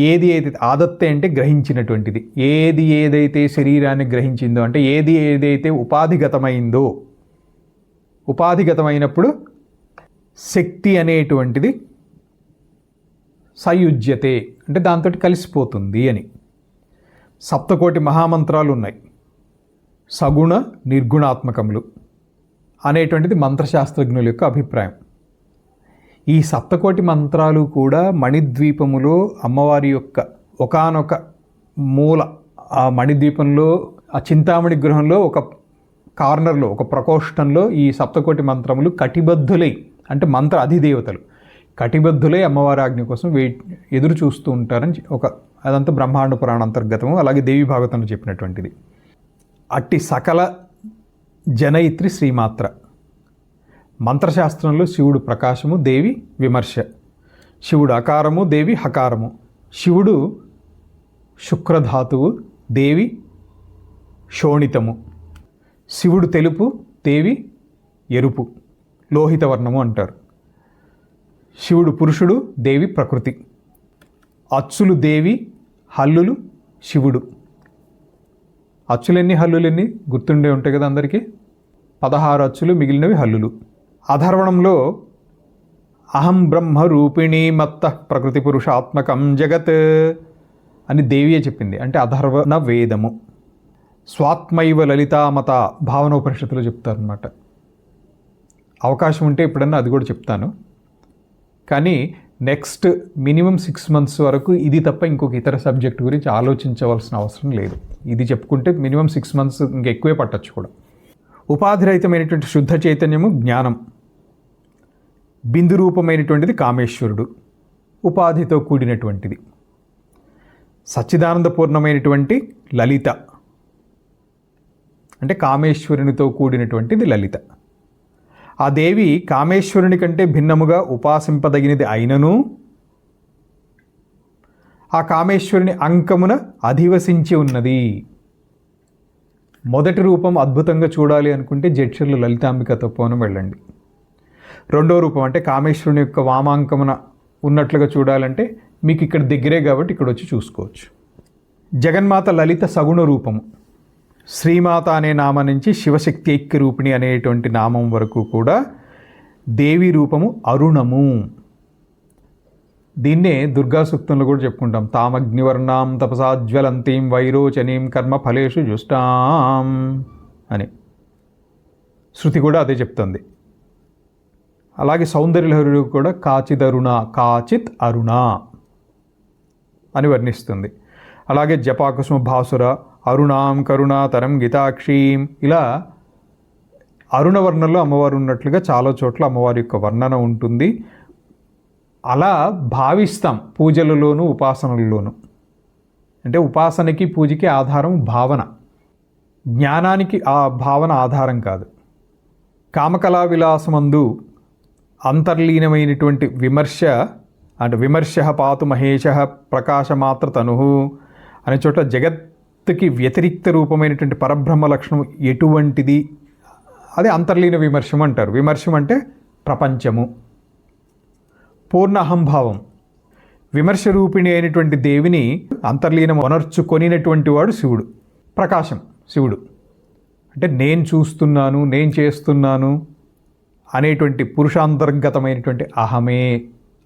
ఏది ఏదైతే ఆదత్తే అంటే గ్రహించినటువంటిది, ఏది ఏదైతే శరీరాన్ని గ్రహించిందో అంటే ఏది ఏదైతే ఉపాధిగతమైందో, ఉపాధిగతమైనప్పుడు శక్తి అనేటువంటిది సయుజ్యతే అంటే దాంతో కలిసిపోతుంది అని. సప్తకోటి మహామంత్రాలు ఉన్నాయి, సగుణ నిర్గుణాత్మకములు అనేటువంటిది మంత్రశాస్త్రజ్ఞుల యొక్క అభిప్రాయం. ఈ సప్తకోటి మంత్రాలు కూడా మణిద్వీపములో అమ్మవారి యొక్క ఒకానొక మూల, ఆ మణిద్వీపంలో ఆ చింతామణి గృహంలో ఒక కార్నర్లో ఒక ప్రకోష్టంలో ఈ సప్తకోటి మంత్రములు కటిబద్ధులై అంటే మంత్ర అధిదేవతలు కటిబద్ధులై అమ్మవారి ఆజ్ఞ కోసం ఎదురు చూస్తూ ఉంటారని అదంతా బ్రహ్మాండ పురాణ అంతర్గతము, అలాగే దేవి భాగవతంలో చెప్పినటువంటిది. అట్టి సకల జనయిత్రి శ్రీమాత్ర. మంత్రశాస్త్రంలో శివుడు ప్రకాశము, దేవి విమర్శ. శివుడు అకారము, దేవి హకారము. శివుడు శుక్రధాతువు, దేవి శోణితము. శివుడు తెలుపు, దేవి ఎరుపు, లోహిత వర్ణము అంటారు. శివుడు పురుషుడు, దేవి ప్రకృతి. అచ్చులు దేవి, హల్లులు శివుడు. అచ్చులెన్ని హల్లులెన్ని గుర్తుండే ఉంటాయి కదా అందరికీ, 16 అచ్చులు, మిగిలినవి హల్లులు. అధర్వణంలో అహం బ్రహ్మ రూపిణీ మత్త ప్రకృతి పురుషాత్మకం జగత్ అని దేవియే చెప్పింది, అంటే అధర్వణ వేదము. స్వాత్మైవ లలితామత భావనోపనిషత్తులో చెప్తారనమాట. అవకాశం ఉంటే ఎప్పుడన్నా అది కూడా చెప్తాను. కానీ నెక్స్ట్ మినిమం 6 months వరకు ఇది తప్ప ఇంకొక ఇతర సబ్జెక్ట్ గురించి ఆలోచించవలసిన అవసరం లేదు. ఇది చెప్పుకుంటే మినిమం 6 months ఇంకా ఎక్కువే పట్టచ్చు కూడా. ఉపాధిరహితమైనటువంటి శుద్ధ చైతన్యము జ్ఞానం. బిందు రూపమైనటువంటిది కామేశ్వరుడు, ఉపాధితో కూడినటువంటిది. సచ్చిదానందపూర్ణమైనటువంటి లలిత అంటే కామేశ్వరునితో కూడినటువంటిది లలిత. ఆ దేవి కామేశ్వరుని కంటే భిన్నముగా ఉపాసింపదగినది అయినను ఆ కామేశ్వరుని అంకమున అధివసించి ఉన్నది. మొదటి రూపం అద్భుతంగా చూడాలి అనుకుంటే జడ్చర్ల లలితాంబిక తపోవనం వెళ్ళండి. రెండో రూపం అంటే కామేశ్వరుని యొక్క వామాంకమున ఉన్నట్లుగా చూడాలంటే మీకు ఇక్కడ దగ్గరే కాబట్టి ఇక్కడ వచ్చి చూసుకోవచ్చు. జగన్మాత లలిత సగుణ రూపము. శ్రీమాత అనే నామం నుంచి శివశక్తి ఐక్య రూపిణి అనేటువంటి నామం వరకు కూడా దేవి రూపము అరుణము. దీన్నే దుర్గా సూక్తంలో కూడా చెప్పుకుంటాం. తామగ్నివర్ణాం తపసాజ్వలంతీం వైరోచనీం కర్మ ఫలేషు జుష్టాం అని శృతి కూడా అదే చెప్తుంది. అలాగే సౌందర్యలహరుడు కూడా కాచిదరుణ, కాచిత్ అరుణ అని వర్ణిస్తుంది. అలాగే జపాకుసుమ భాసుర, అరుణాం కరుణాతరం గీతాక్షీం, ఇలా అరుణ వర్ణంలో అమ్మవారు ఉన్నట్లుగా చాలా చోట్ల అమ్మవారి యొక్క వర్ణన ఉంటుంది. అలా భావిస్తాం పూజలలోనూ ఉపాసనలలోనూ. అంటే ఉపాసనకి పూజకి ఆధారం భావన, జ్ఞానానికి ఆ భావన ఆధారం కాదు. కామకళా విలాసమందు అంతర్లీనమైనటువంటి విమర్శ అంటే విమర్శ పాతు మహేశ ప్రకాశమాత్ర తను అనే చోట జగత్తుకి వ్యతిరిక్త రూపమైనటువంటి పరబ్రహ్మ లక్షణం ఎటువంటిది, అదే అంతర్లీన విమర్శం అంటారు. విమర్శం అంటే ప్రపంచము. పూర్ణ అహంభావం. విమర్శ రూపిణి అయినటువంటి దేవిని అంతర్లీనం అనర్చుకొనినటువంటి వాడు శివుడు. ప్రకాశం శివుడు అంటే నేను చూస్తున్నాను, నేను చేస్తున్నాను అనేటువంటి పురుషాంతర్గతమైనటువంటి అహమే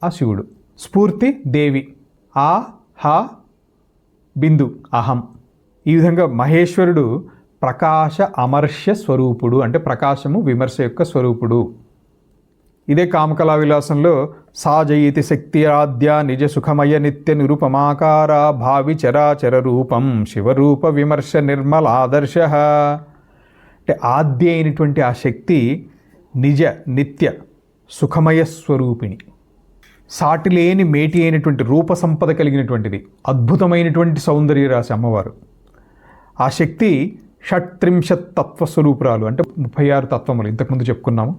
ఆ శివుడు. స్ఫూర్తి దేవి. ఆ హ బిందు అహం. ఈ విధంగా మహేశ్వరుడు ప్రకాశ అమర్ష్య స్వరూపుడు అంటే ప్రకాశము విమర్శ యొక్క స్వరూపుడు. ఇదే కామకళా విలాసంలో సాజయితి శక్తి ఆద్య నిజ సుఖమయ నిత్య నిరుపమాకార భావి చరాచర రూపం శివరూప విమర్శ నిర్మల ఆదర్శ. అంటే ఆద్య అయినటువంటి ఆ శక్తి నిజ నిత్య సుఖమయ స్వరూపిణి, సాటి లేని మేటి అయినటువంటి రూప సంపద కలిగినటువంటిది, అద్భుతమైనటువంటి సౌందర్య రాశి అమ్మవారు. ఆ శక్తి షట్త్రింశత్ తత్వస్వరూపురాలు, అంటే 36 తత్వములు ఇంతకుముందు చెప్పుకున్నాము.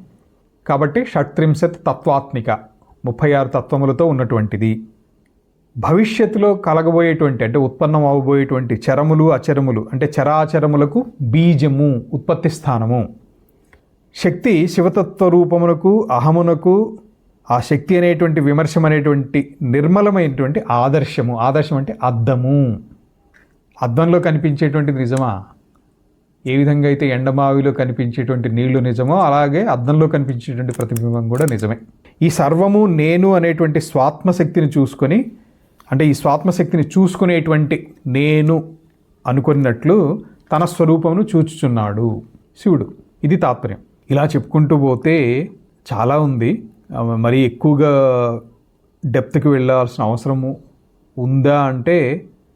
కాబట్టి షట్త్రింశత్ తత్వాత్మిక, 36 తత్వములతో ఉన్నటువంటిది. భవిష్యత్తులో కలగబోయేటువంటి అంటే ఉత్పన్నం అవబోయేటువంటి చరములు అచరములు అంటే చరాచరములకు బీజము, ఉత్పత్తి స్థానము. శక్తి శివతత్వ రూపమునకు అహమునకు ఆ శక్తి అనేటువంటి విమర్శం అనేటువంటి నిర్మలమైనటువంటి ఆదర్శము. ఆదర్శం అంటే అద్దము. అద్దంలో కనిపించేటువంటిది నిజమా? ఏ విధంగా అయితే ఎండమావిలో కనిపించేటువంటి నీళ్లు నిజమో అలాగే అద్దంలో కనిపించేటువంటి ప్రతిబింబం కూడా నిజమే. ఈ సర్వము నేను అనేటువంటి స్వాత్మశక్తిని చూసుకొని, అంటే ఈ స్వాత్మశక్తిని చూసుకునేటువంటి నేను అనుకున్నట్లు తన స్వరూపమును చూచుచున్నాడు శివుడు. ఇది తాత్పర్యం. ఇలా చెప్పుకుంటూ పోతే చాలా ఉంది. మరి ఎక్కువగా డెప్త్కి వెళ్ళాల్సిన అవసరము ఉందా అంటే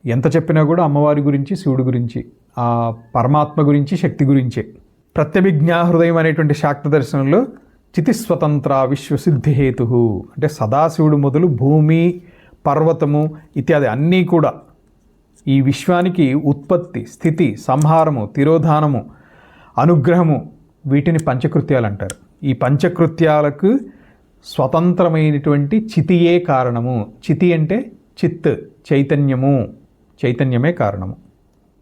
ఎంత చెప్పినా కూడా అమ్మవారి గురించి, శివుడి గురించి, ఆ పరమాత్మ గురించి, శక్తి గురించే. ప్రత్యభిజ్ఞా హృదయం అనేటువంటి శాక్త దర్శనంలో చితిస్వతంత్ర విశ్వసిద్ధిహేతు అంటే సదాశివుడు మొదలు భూమి, పర్వతము ఇత్యాది అన్నీ కూడా ఈ విశ్వానికి ఉత్పత్తి, స్థితి, సంహారము, తిరోధానము, అనుగ్రహము, వీటిని పంచకృత్యాలు అంటారు. ఈ పంచకృత్యాలకు స్వతంత్రమైనటువంటి చితియే కారణము. చితి అంటే చిత్, చైతన్యము, చైతన్యమే కారణము.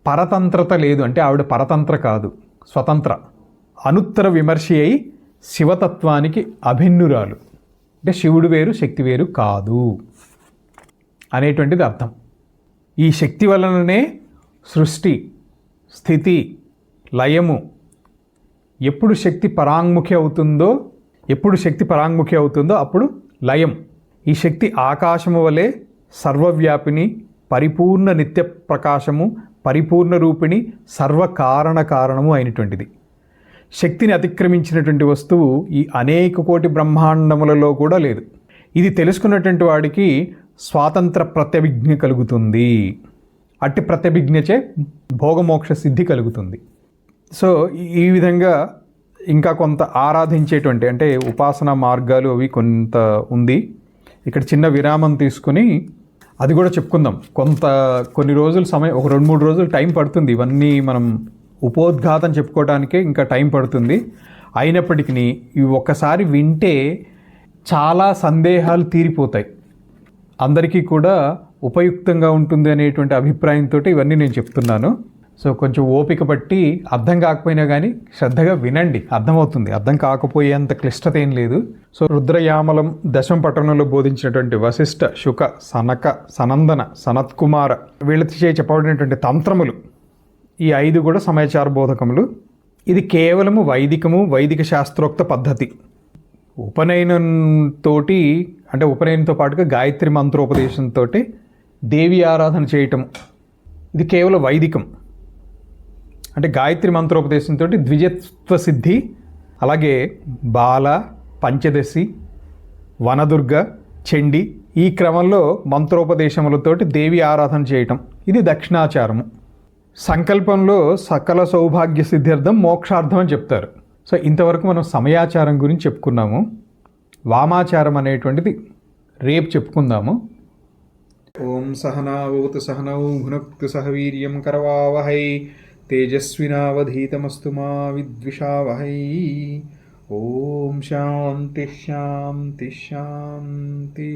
పరతంత్రత లేదు అంటే ఆవిడ పరతంత్ర కాదు, స్వతంత్ర. అనుత్తర విమర్శి అయి శివతత్వానికి అభిన్నురాలు. అంటే శివుడు వేరు, శక్తి వేరు కాదు అనేటువంటిది అర్థం. ఈ శక్తి వలననే సృష్టి, స్థితి, లయము. ఎప్పుడు శక్తి పరాంగుఖి అవుతుందో అప్పుడు లయం. ఈ శక్తి ఆకాశము వలె సర్వవ్యాపిని, పరిపూర్ణ నిత్య ప్రకాశము, పరిపూర్ణ రూపిణి, సర్వకారణ కారణము అయినటువంటిది. శక్తిని అతిక్రమించినటువంటి వస్తువు ఈ అనేక కోటి బ్రహ్మాండములలో కూడా లేదు. ఇది తెలుసుకున్నటువంటి వాడికి స్వాతంత్ర ప్రత్యభిజ్ఞ కలుగుతుంది. అట్టి ప్రత్యభిజ్ఞచే భోగమోక్ష సిద్ధి కలుగుతుంది. సో ఈ విధంగా ఇంకా కొంత ఆరాధించేటువంటి అంటే ఉపాసనా మార్గాలు అవి కొంత ఉంది. ఇక్కడ చిన్న విరామం తీసుకుని అది కూడా చెప్పుకుందాం. కొన్ని రోజుల సమయం, ఒక 2-3 రోజులు టైం పడుతుంది. ఇవన్నీ మనం ఉపోద్ఘాతం చెప్పుకోవడానికే ఇంకా టైం పడుతుంది. అయినప్పటికీ ఇవి ఒక్కసారి వింటే చాలా సందేహాలు తీరిపోతాయి. అందరికీ కూడా ఉపయుక్తంగా ఉంటుంది అనేటువంటి అభిప్రాయంతో ఇవన్నీ నేను చెప్తున్నాను. సో కొంచెం ఓపిక పట్టి, అర్థం కాకపోయినా కానీ శ్రద్ధగా వినండి, అర్థమవుతుంది. అర్థం కాకపోయేంత క్లిష్టత ఏం లేదు. సో రుద్రయామలం దశమ పట్టణంలో బోధించినటువంటి వశిష్ఠ, శుక, సనక, సనందన, సనత్కుమార వీళ్ళచే చెప్పబడినటువంటి తంత్రములు ఈ 5 కూడా సమయచార బోధకములు. ఇది కేవలము వైదిక శాస్త్రోక్త పద్ధతి. ఉపనయనంతో అంటే ఉపనయనంతో పాటుగా గాయత్రి మంత్రోపదేశంతో దేవి ఆరాధన చేయటం ఇది కేవలం వైదికం. అంటే గాయత్రి మంత్రోపదేశంతో ద్విజత్వ సిద్ధి, అలాగే బాల, పంచదశి, వనదుర్గ, చండి ఈ క్రమంలో మంత్రోపదేశములతోటి దేవి ఆరాధన చేయటం ఇది దక్షిణాచారము. సంకల్పంలో సకల సౌభాగ్య సిద్ధ్యర్థం మోక్షార్థం అని చెప్తారు. సో ఇంతవరకు మనం సమయాచారం గురించి చెప్పుకున్నాము. వామాచారం అనేటువంటిది రేపు చెప్పుకుందాము. ఓం సహనావతు సహనౌ భునక్తు సహ వీర్యం కరవావహై తేజస్వినావధీతమస్తు మా విద్విషావహై. ఓం శాంతి శాంతి శాంతి.